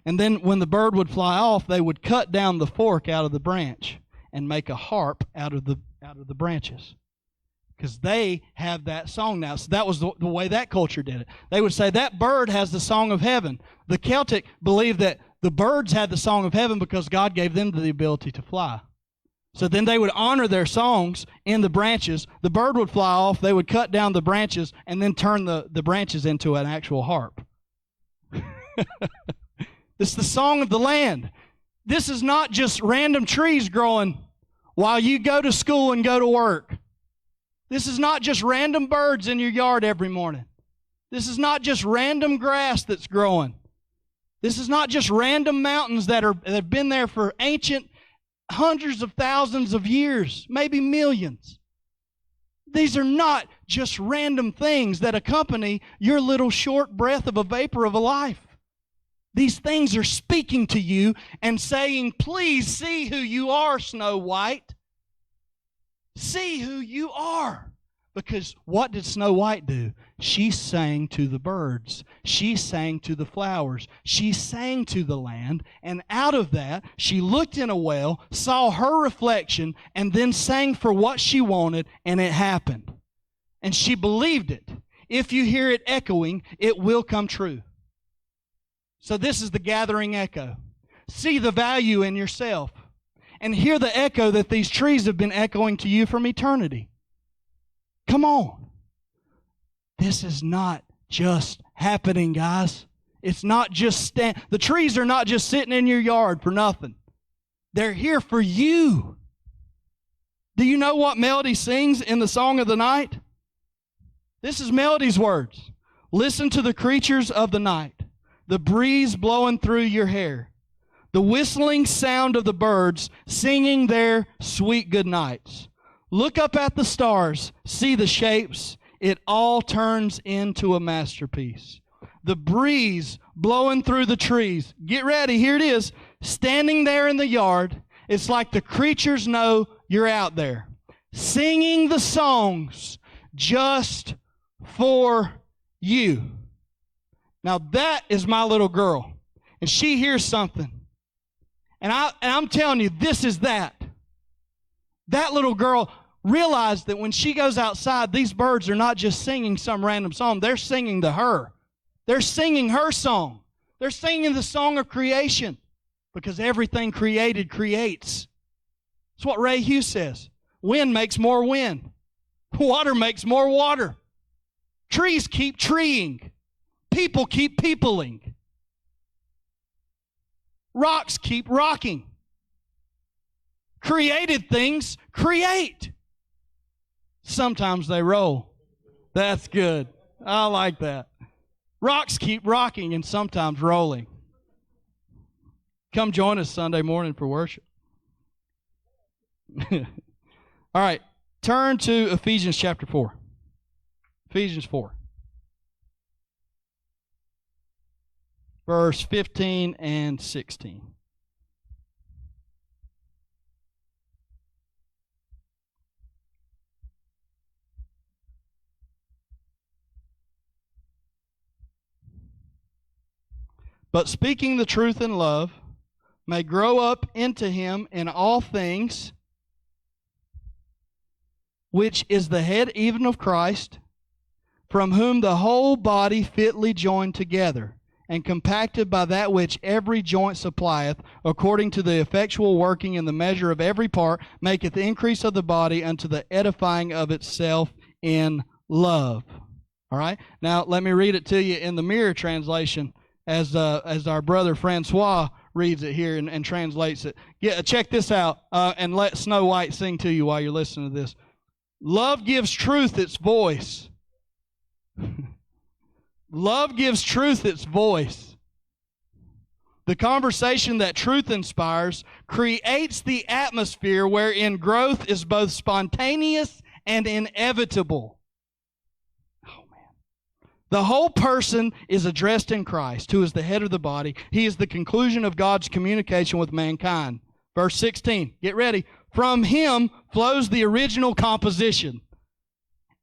And then when the bird would fly off, they would cut down the fork out of the branch and make a harp out of the branches. Because they have that song now. So that was the way that culture did it. They would say, that bird has the song of heaven. The Celtic believed that the birds had the song of heaven because God gave them the ability to fly. So then they would honor their songs in the branches. The bird would fly off. They would cut down the branches and then turn the branches into an actual harp. This is the song of the land. This is not just random trees growing while you go to school and go to work. This is not just random birds in your yard every morning. This is not just random grass that's growing. This is not just random mountains that have been there for ancient hundreds of thousands of years, maybe millions. These are not just random things that accompany your little short breath of a vapor of a life. These things are speaking to you and saying, please see who you are, Snow White. See who you are. Because what did Snow White do? She sang to the birds. She sang to the flowers. She sang to the land. And out of that, she looked in a well, saw her reflection, and then sang for what she wanted, and it happened. And she believed it. If you hear it echoing, it will come true. So this is the gathering echo. See the value in yourself. And hear the echo that these trees have been echoing to you from eternity. Come on. This is not just happening, guys. It's not just the trees are not just sitting in your yard for nothing. They're here for you. Do you know what Melody sings in the Song of the Night? This is Melody's words. Listen to the creatures of the night, the breeze blowing through your hair, the whistling sound of the birds singing their sweet good nights. Look up at the stars, see the shapes. It all turns into a masterpiece. The breeze blowing through the trees. Get ready, here it is. Standing there in the yard, it's like the creatures know you're out there. Singing the songs just for you. Now that is my little girl. And she hears something. And I'm telling you, this is that. That little girl realized that when she goes outside, these birds are not just singing some random song. They're singing to her. They're singing her song. They're singing the song of creation because everything created creates. That's what Ray Hughes says. Wind makes more wind. Water makes more water. Trees keep treeing. People keep peopling. Rocks keep rocking. Created things create. Sometimes they roll. That's good. I like that. Rocks keep rocking and sometimes rolling. Come join us Sunday morning for worship. All right. Turn to Ephesians chapter 4. Ephesians 4. Verse 15 and 16. But speaking the truth in love may grow up into him in all things, which is the head even of Christ, from whom the whole body fitly joined together, and compacted by that which every joint supplieth, according to the effectual working in the measure of every part, maketh the increase of the body unto the edifying of itself in love. All right? Now, let me read it to you in the Mirror translation as our brother Francois reads it here and translates it. Check this out, and let Snow White sing to you while you're listening to this. Love gives truth its voice. Love gives truth its voice. The conversation that truth inspires creates the atmosphere wherein growth is both spontaneous and inevitable. Oh, man. The whole person is addressed in Christ, who is the head of the body. He is the conclusion of God's communication with mankind. Verse 16, get ready. From him flows the original composition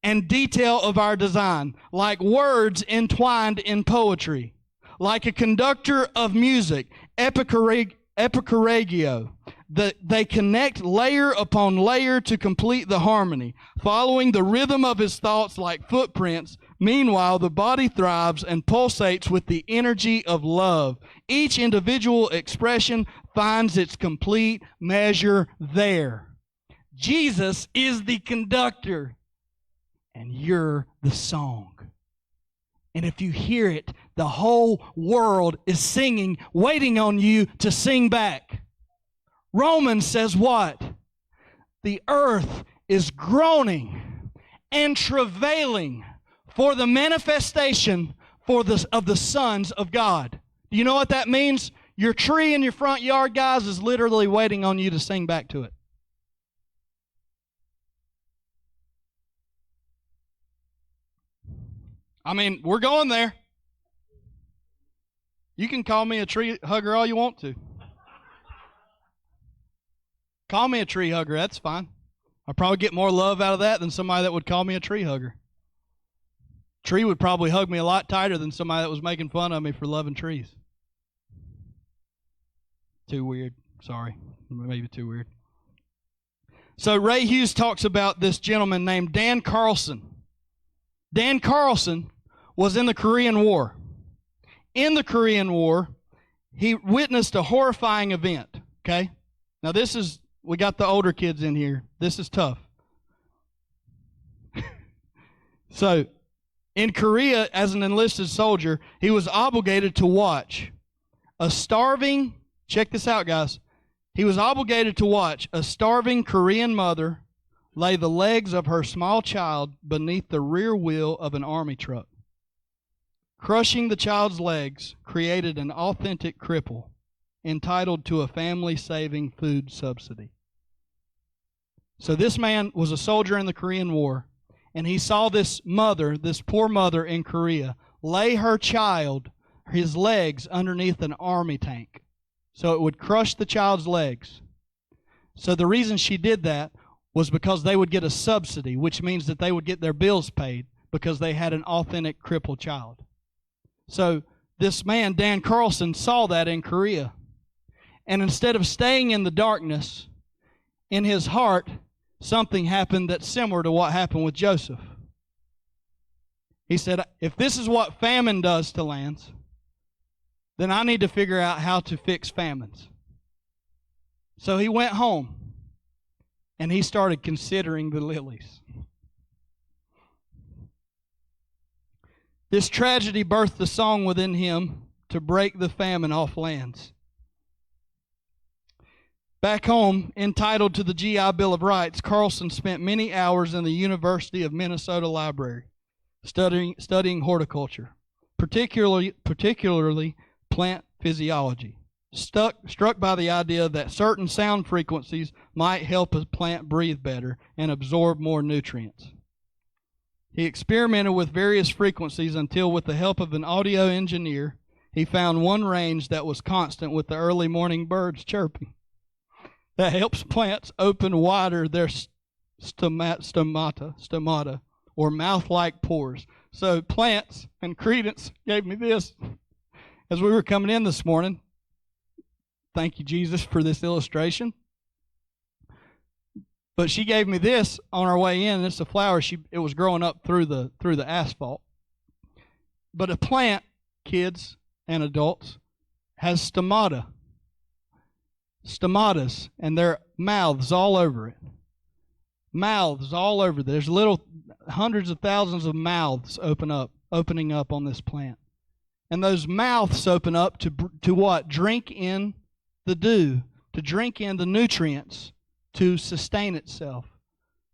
and detail of our design, like words entwined in poetry, like a conductor of music, epicorregio. They connect layer upon layer to complete the harmony, following the rhythm of his thoughts like footprints. Meanwhile, the body thrives and pulsates with the energy of love. Each individual expression finds its complete measure there. Jesus is the conductor, and you're the song. And if you hear it, the whole world is singing, waiting on you to sing back. Romans says what? The earth is groaning and travailing for the manifestation of the sons of God. Do you know what that means? Your tree in your front yard, guys, is literally waiting on you to sing back to it. I mean, we're going there. You can call me a tree hugger all you want to. Call me a tree hugger, that's fine. I'll probably get more love out of that than somebody that would call me a tree hugger. Tree would probably hug me a lot tighter than somebody that was making fun of me for loving trees. Too weird. Sorry. Maybe too weird. So Ray Hughes talks about this gentleman named Dan Carlson. Dan Carlson was in the Korean War. In the Korean War, he witnessed a horrifying event, okay? Now we got the older kids in here. This is tough. So, in Korea, as an enlisted soldier, he was obligated to watch a starving, check this out, guys. He was obligated to watch a starving Korean mother lay the legs of her small child beneath the rear wheel of an army truck. Crushing the child's legs created an authentic cripple entitled to a family-saving food subsidy. So this man was a soldier in the Korean War, and he saw this poor mother in Korea, lay her child, his legs, underneath an army tank, so it would crush the child's legs. So the reason she did that was because they would get a subsidy, which means that they would get their bills paid because they had an authentic crippled child. So this man, Dan Carlson, saw that in Korea. And instead of staying in the darkness, in his heart, something happened that's similar to what happened with Joseph. He said, if this is what famine does to lands, then I need to figure out how to fix famines. So he went home, and he started considering the lilies. This tragedy birthed a song within him to break the famine off lands. Back home, entitled to the GI Bill of Rights, Carlson spent many hours in the University of Minnesota Library studying horticulture, particularly plant physiology, struck by the idea that certain sound frequencies might help a plant breathe better and absorb more nutrients. He experimented with various frequencies until, with the help of an audio engineer, he found one range that was constant with the early morning birds chirping. That helps plants open wider their stomata, or mouth-like pores. So plants, and Credence gave me this as we were coming in this morning. Thank you, Jesus, for this illustration. But she gave me this on our way in, and it's a flower. It was growing up through the asphalt. But a plant, kids and adults, has stomatas, and there are mouths all over it. Mouths all over. There's hundreds of thousands of mouths opening up on this plant. And those mouths open up to what? Drink in the dew, to drink in the nutrients, to sustain itself.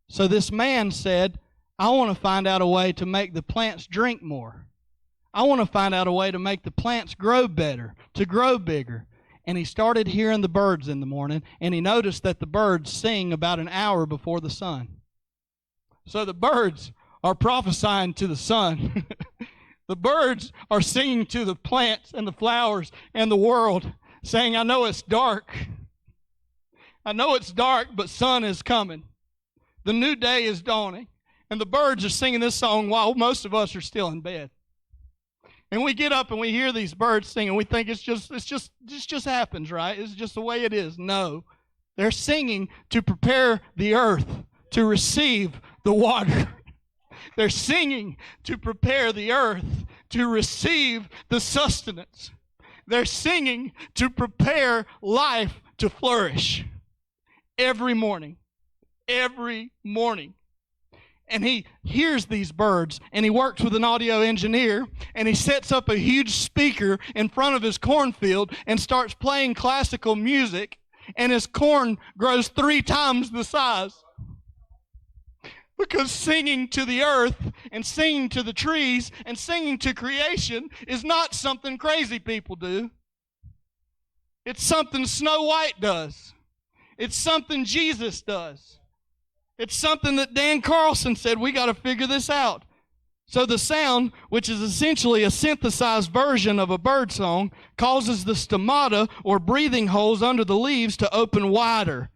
So this man said, I want to find out a way to make the plants drink more. I want to find out a way to make the plants grow better, to grow bigger. And he started hearing the birds in the morning, and he noticed that the birds sing about an hour before the sun. So the birds are prophesying to the sun. The birds are singing to the plants and the flowers and the world, saying, I know it's dark. I know it's dark, but sun is coming. The new day is dawning. And the birds are singing this song while most of us are still in bed. And we get up and we hear these birds sing, and we think it just happens, right? It's just the way it is. No. They're singing to prepare the earth to receive the water. They're singing to prepare the earth to receive the sustenance. They're singing to prepare life to flourish. Every morning. Every morning. And he hears these birds, and he works with an audio engineer, and he sets up a huge speaker in front of his cornfield and starts playing classical music, and his corn grows 3 times the size. Because singing to the earth and singing to the trees and singing to creation is not something crazy people do. It's something Snow White does. It's something Jesus does. It's something that Dan Carlson said, we got to figure this out. So the sound, which is essentially a synthesized version of a bird song, causes the stomata, or breathing holes under the leaves, to open wider.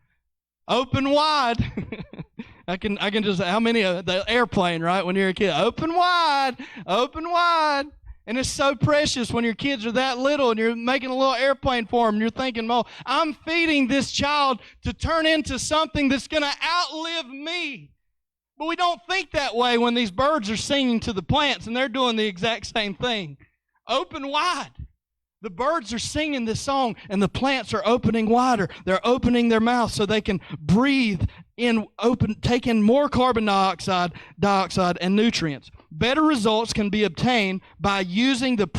Open wide. I can just, how many, the airplane, right, when you're a kid? Open wide, open wide. And it's so precious when your kids are that little and you're making a little airplane for them and you're thinking, oh, I'm feeding this child to turn into something that's going to outlive me. But we don't think that way when these birds are singing to the plants, and they're doing the exact same thing. Open wide. The birds are singing this song, and the plants are opening wider. They're opening their mouths so they can breathe in, take in more carbon dioxide and nutrients. Better results can be obtained by using the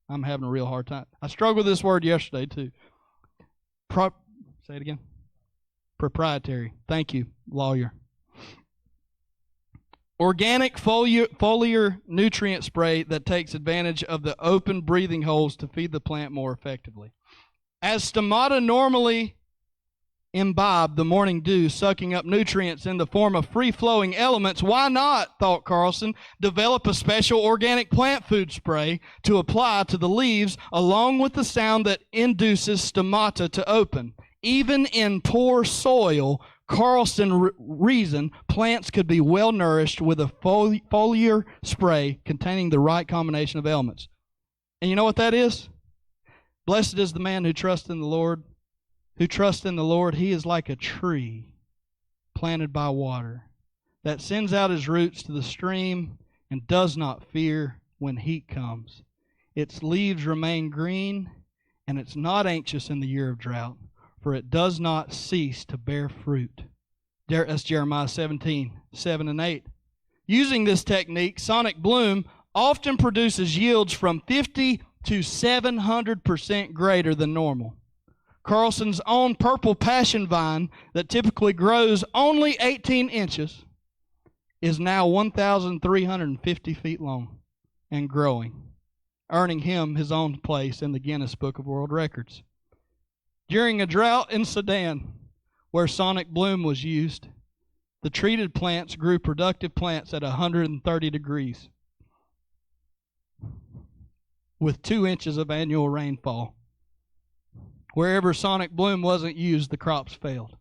I'm having a real hard time. I struggled with this word yesterday too. Say it again. Proprietary. Thank you, lawyer. Organic foliar nutrient spray that takes advantage of the open breathing holes to feed the plant more effectively. As stomata normally imbibe the morning dew, sucking up nutrients in the form of free-flowing elements, why not, thought Carlson, develop a special organic plant food spray to apply to the leaves along with the sound that induces stomata to open? Even in poor soil, Carlson reasoned plants could be well nourished with a foliar spray containing the right combination of elements. And you know what that is? Blessed is the man who trusts in the Lord. Who trusts in the Lord, he is like a tree planted by water that sends out his roots to the stream and does not fear when heat comes. Its leaves remain green, and it's not anxious in the year of drought, for it does not cease to bear fruit. That's Jeremiah 17:7-8. Using this technique, Sonic Bloom often produces yields from 50 to 700% greater than normal. Carlson's own purple passion vine that typically grows only 18 inches is now 1,350 feet long and growing, earning him his own place in the Guinness Book of World Records. During a drought in Sudan, where Sonic Bloom was used, the treated plants grew productive plants at 130 degrees with 2 inches of annual rainfall. Wherever Sonic Bloom wasn't used, the crops failed.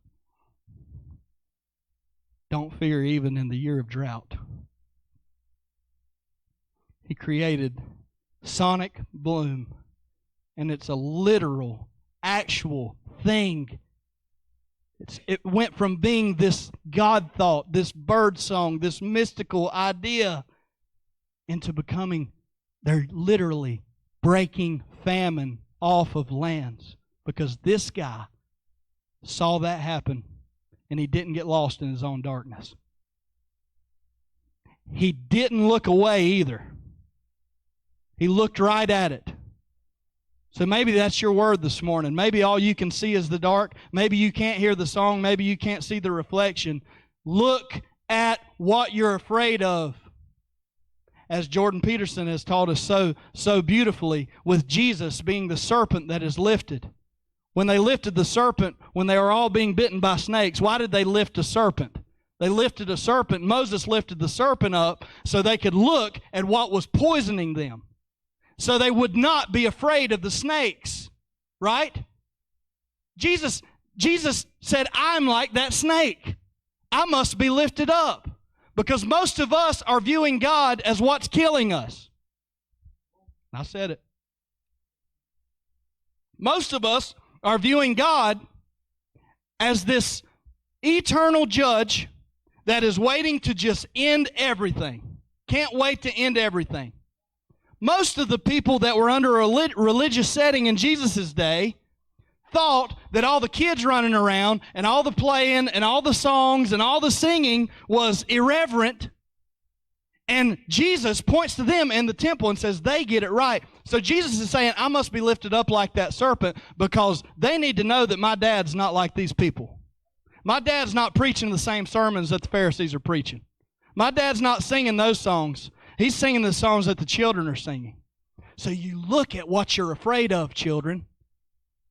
Don't fear even in the year of drought. He created Sonic Bloom, and it's a literal, actual thing. It went from being this God thought, this bird song, this mystical idea, into becoming, they're literally breaking famine off of lands because this guy saw that happen and he didn't get lost in his own darkness. He didn't look away either. He looked right at it. So maybe that's your word this morning. Maybe all you can see is the dark. Maybe you can't hear the song. Maybe you can't see the reflection. Look at what you're afraid of. As Jordan Peterson has taught us so beautifully, with Jesus being the serpent that is lifted. When they lifted the serpent, when they were all being bitten by snakes, why did they lift a serpent? They lifted a serpent. Moses lifted the serpent up so they could look at what was poisoning them, so they would not be afraid of the snakes, right? Jesus said, I'm like that snake. I must be lifted up, because most of us are viewing God as what's killing us. I said it. Most of us are viewing God as this eternal judge that is waiting to just end everything. Can't wait to end everything. Most of the people that were under a religious setting in Jesus' day thought that all the kids running around and all the playing and all the songs and all the singing was irreverent. And Jesus points to them in the temple and says they get it right. So Jesus is saying, I must be lifted up like that serpent because they need to know that my dad's not like these people. My dad's not preaching the same sermons that the Pharisees are preaching. My dad's not singing those songs. He's singing the songs that the children are singing. So you look at what you're afraid of, children.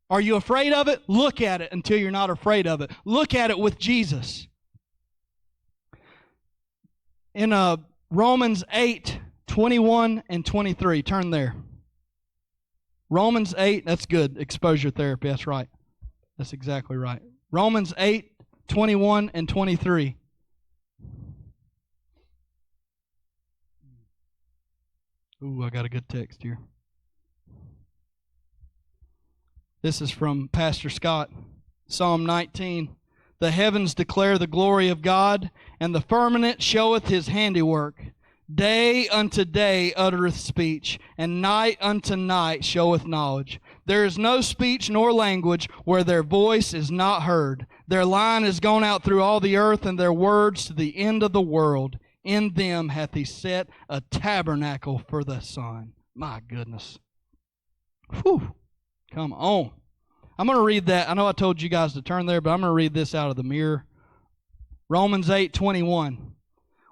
Are you afraid of it? Look at it until you're not afraid of it. Look at it with Jesus. In Romans 8:21 and 23, turn there. Romans 8, that's good. Exposure therapy, that's right. That's exactly right. Romans 8:21 and 23. Ooh, I got a good text here. This is from Pastor Scott. Psalm 19. The heavens declare the glory of God, and the firmament showeth his handiwork. Day unto day uttereth speech, and night unto night showeth knowledge. There is no speech nor language where their voice is not heard. Their line is gone out through all the earth, and their words to the end of the world. In them hath he set a tabernacle for the sun. My goodness. Whew. Come on. I'm going to read that. I know I told you guys to turn there, but I'm going to read this out of the mirror. Romans 8:21.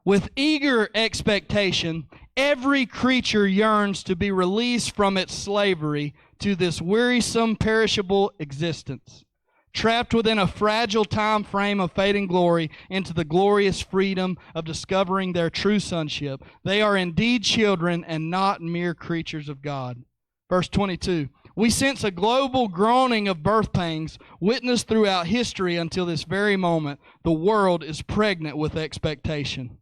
With eager expectation, every creature yearns to be released from its slavery to this wearisome, perishable existence, trapped within a fragile time frame of fading glory into the glorious freedom of discovering their true sonship. They are indeed children and not mere creatures of God. Verse 22. We sense a global groaning of birth pangs witnessed throughout history until this very moment. The world is pregnant with expectation.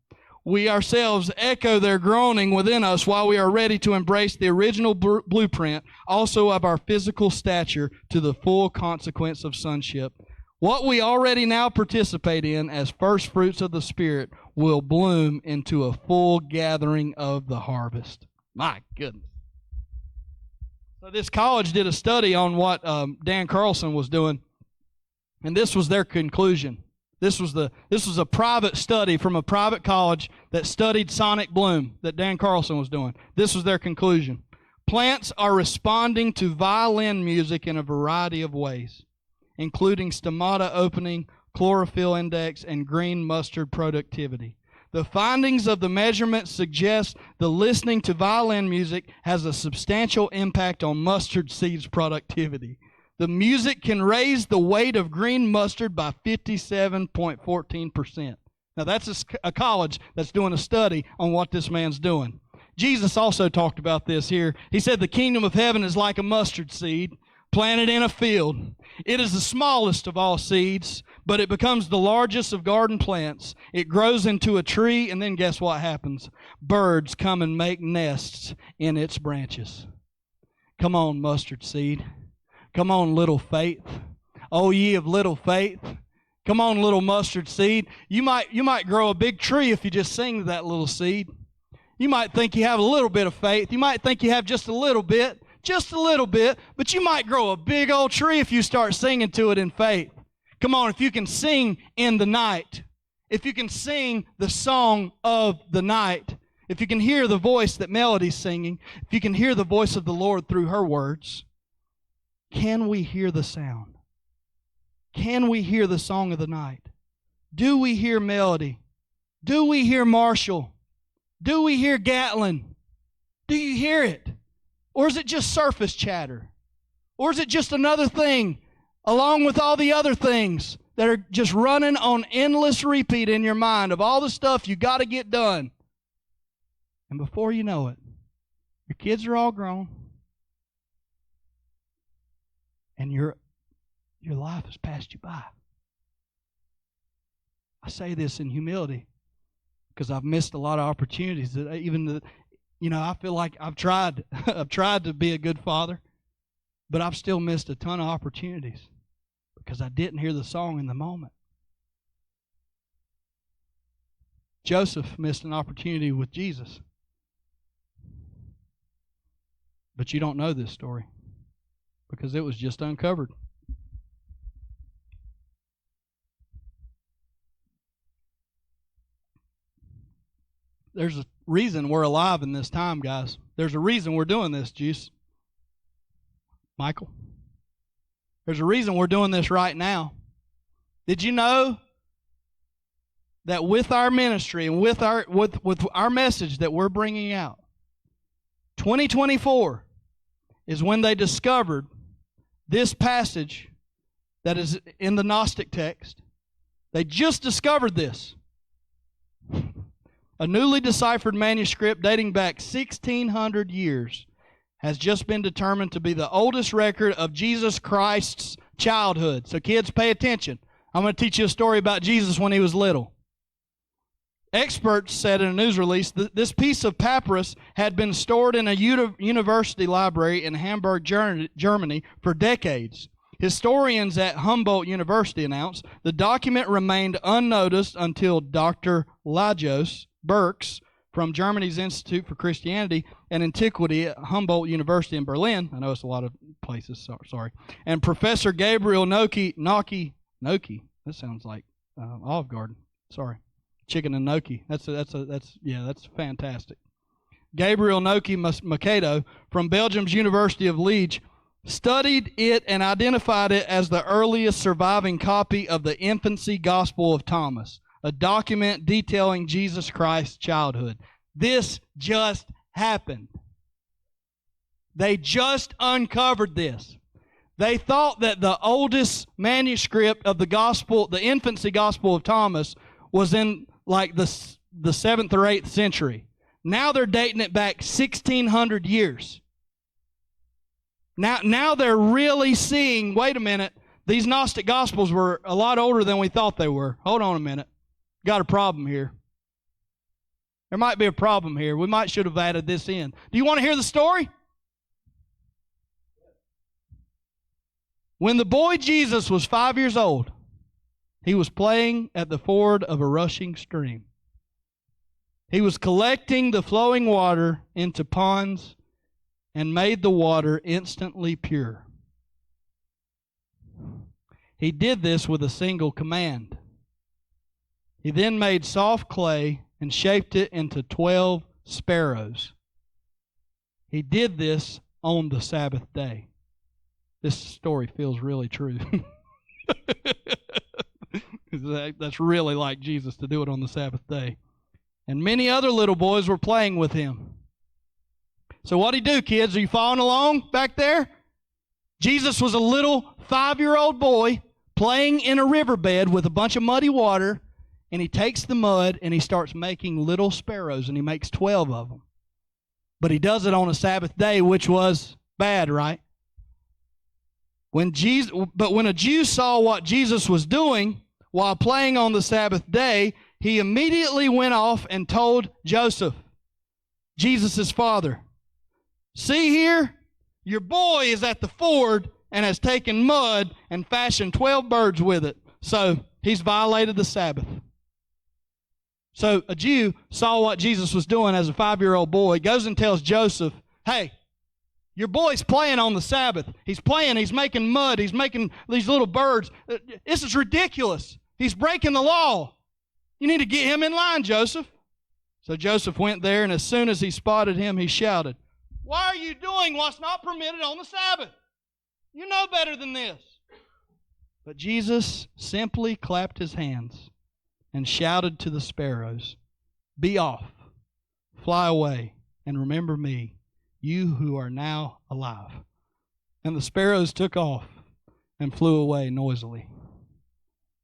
We ourselves echo their groaning within us while we are ready to embrace the original blueprint, also of our physical stature, to the full consequence of sonship. What we already now participate in as first fruits of the Spirit will bloom into a full gathering of the harvest. My goodness. So this college did a study on what Dan Carlson was doing, and this was their conclusion. This was a private study from a private college that studied sonic bloom that Dan Carlson was doing. This was their conclusion. Plants are responding to violin music in a variety of ways, including stomata opening, chlorophyll index, and green mustard productivity. The findings of the measurement suggest the listening to violin music has a substantial impact on mustard seeds productivity. The music can raise the weight of green mustard by 57.14%. Now that's a college that's doing a study on what this man's doing. Jesus also talked about this here. He said the kingdom of heaven is like a mustard seed planted in a field. It is the smallest of all seeds, but it becomes the largest of garden plants. It grows into a tree, and then guess what happens? Birds come and make nests in its branches. Come on, mustard seed. Come on, little faith. O ye of little faith. Come on, little mustard seed. You might grow a big tree if you just sing to that little seed. You might think you have a little bit of faith. You might think you have just a little bit, but you might grow a big old tree if you start singing to it in faith. Come on, if you can sing in the night, if you can sing the song of the night, if you can hear the voice that Melody's singing, if you can hear the voice of the Lord through her words, can we hear the sound? Can we hear the song of the night? Do we hear Melody? Do we hear Marshall? Do we hear Gatlin? Do you hear it? Or is it just surface chatter? Or is it just another thing along with all the other things that are just running on endless repeat in your mind of all the stuff you got to get done? And before you know it, your kids are all grown, and your life has passed you by. I say this in humility because I've missed a lot of opportunities that I feel like I've tried to be a good father, but I've still missed a ton of opportunities because I didn't hear the song in the moment. Joseph missed an opportunity with Jesus. But you don't know this story because it was just uncovered. There's a reason we're alive in this time, guys. There's a reason we're doing this, Juice. Michael. There's a reason we're doing this right now. Did you know that with our ministry and with our message that we're bringing out, 2024 is when they discovered this passage that is in the Gnostic text. They just discovered this. A newly deciphered manuscript dating back 1,600 years has just been determined to be the oldest record of Jesus Christ's childhood. So kids, pay attention. I'm going to teach you a story about Jesus when he was little. Experts said in a news release that this piece of papyrus had been stored in a university library in Hamburg, Germany for decades. Historians at Humboldt University announced the document remained unnoticed until Dr. Lajos Birks from Germany's Institute for Christianity and Antiquity at Humboldt University in Berlin, I know it's a lot of places, sorry, and Professor Gabriel Noki, that sounds like Olive Garden, sorry, chicken and gnocchi, that's fantastic. Gabriel Noki Makedo from Belgium's University of Liege studied it and identified it as the earliest surviving copy of the Infancy Gospel of Thomas, a document detailing Jesus Christ's childhood. This just happened. They just uncovered this. They thought that the oldest manuscript of the gospel, the Infancy Gospel of Thomas, was in like the 7th or 8th century. Now they're dating it back 1,600 years. Now they're really seeing, wait a minute, these Gnostic Gospels were a lot older than we thought they were. Hold on a minute. Got a problem here. There might be a problem here. We should have added this in. Do you want to hear the story? When the boy Jesus was 5 years old, he was playing at the ford of a rushing stream. He was collecting the flowing water into ponds and made the water instantly pure. He did this with a single command. He then made soft clay and shaped it into 12 sparrows. He did this on the Sabbath day. This story feels really true. That's really like Jesus to do it on the Sabbath day. And many other little boys were playing with him. So what'd he do, kids? Are you following along back there? Jesus was a little 5-year-old boy playing in a riverbed with a bunch of muddy water, and he takes the mud and he starts making little sparrows, and he makes 12 of them. But he does it on a Sabbath day, which was bad, right? But when a Jew saw what Jesus was doing while playing on the Sabbath day, he immediately went off and told Joseph, Jesus' father, "See here, your boy is at the ford and has taken mud and fashioned 12 birds with it. So he's violated the Sabbath." So a Jew saw what Jesus was doing as a 5-year-old boy, goes and tells Joseph, "Hey, your boy's playing on the Sabbath. He's playing, he's making mud, he's making these little birds. This is ridiculous. He's breaking the law. You need to get him in line, Joseph." So Joseph went there, and as soon as he spotted him, he shouted, "Why are you doing what's not permitted on the Sabbath? You know better than this." But Jesus simply clapped his hands and shouted to the sparrows, "Be off, fly away, and remember me, you who are now alive." And the sparrows took off and flew away noisily.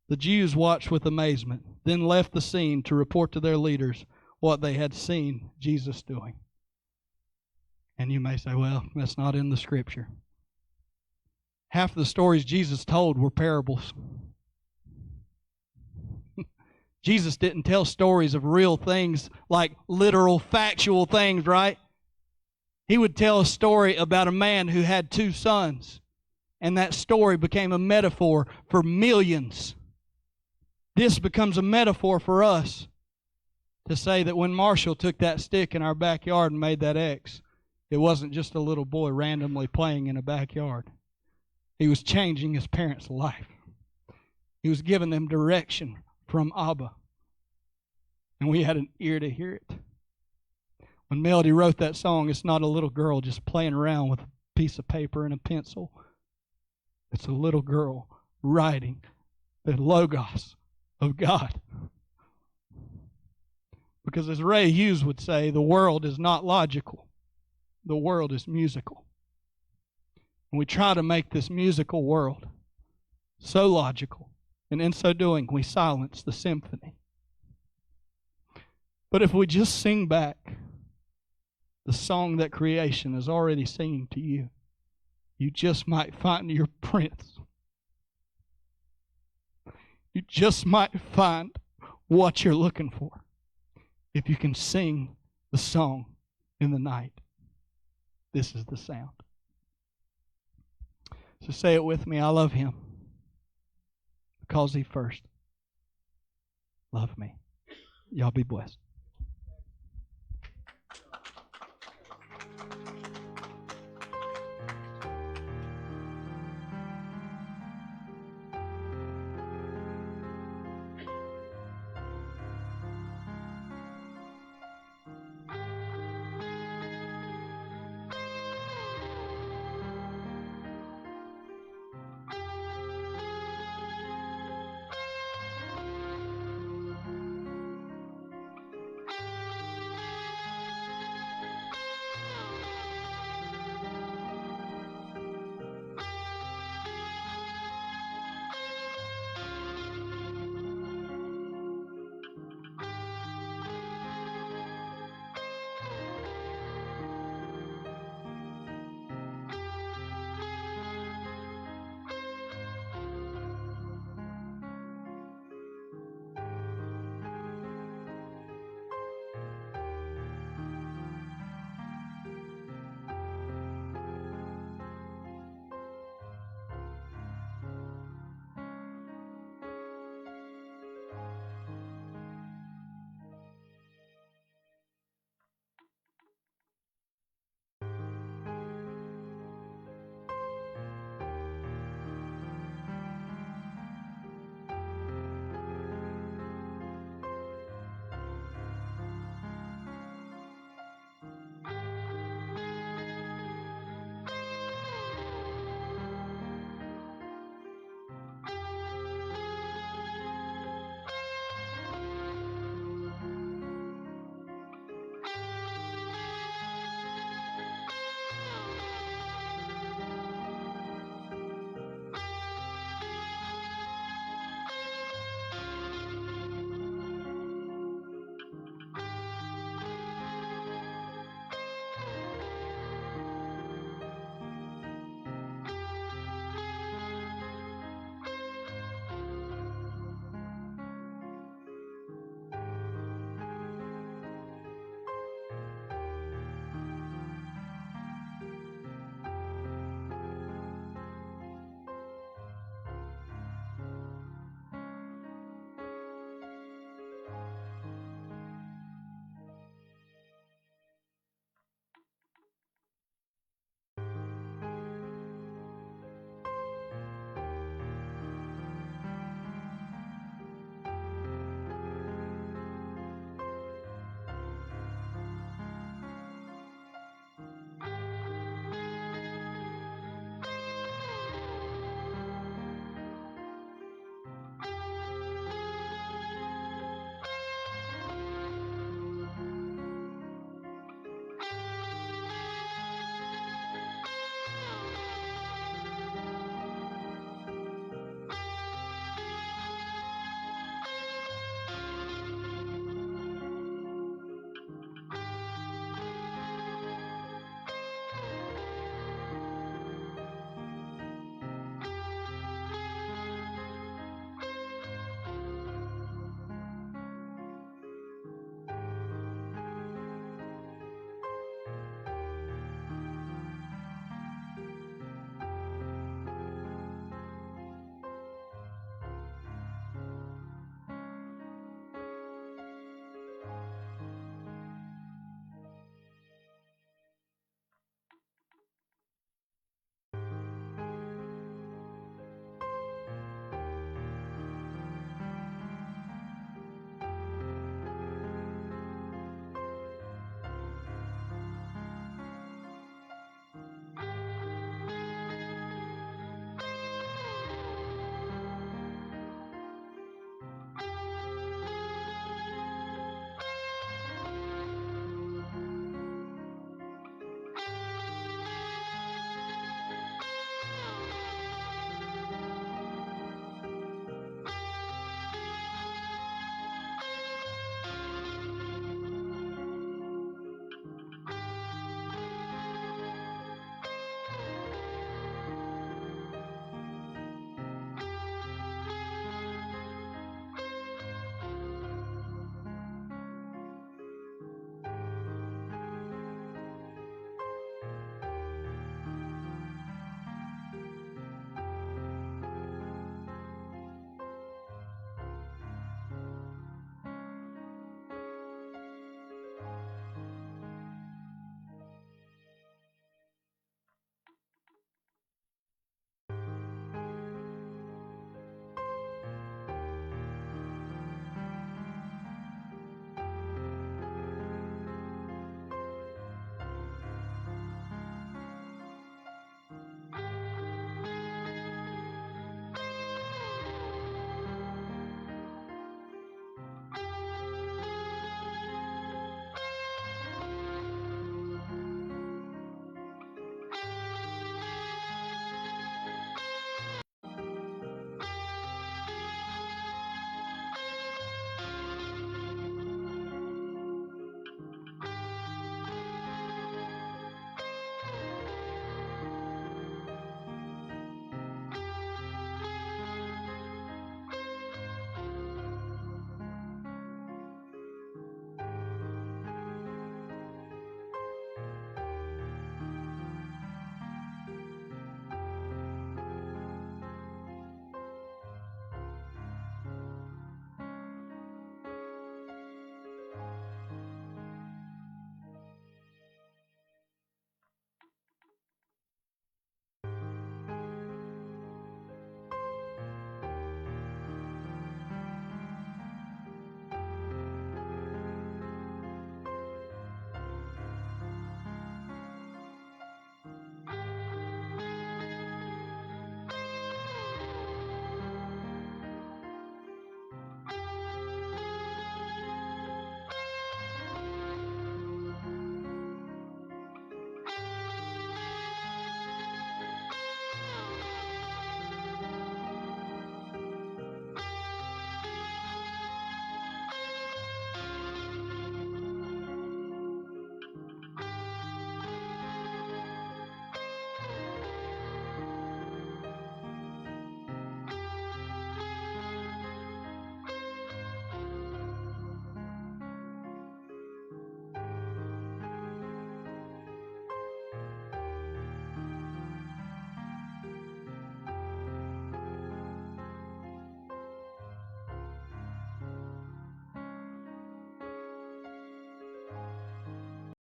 The Jews watched with amazement, then left the scene to report to their leaders what they had seen Jesus doing. And you may say, well, that's not in the Scripture. Half of the stories Jesus told were parables. Jesus didn't tell stories of real things like literal, factual things, right? He would tell a story about a man who had 2 sons, and that story became a metaphor for millions. This becomes a metaphor for us to say that when Marshall took that stick in our backyard and made that X, it wasn't just a little boy randomly playing in a backyard. He was changing his parents' life. He was giving them direction from Abba. And we had an ear to hear it. When Melody wrote that song, it's not a little girl just playing around with a piece of paper and a pencil. It's a little girl writing the Logos of God. Because as Ray Hughes would say, the world is not logical. The world is musical. And we try to make this musical world so logical. And in so doing, we silence the symphony. But if we just sing back the song that creation is already singing to you, you just might find your prince. You just might find what you're looking for if you can sing the song in the night. This is the sound. So say it with me. I love him because he first loved me. Y'all be blessed.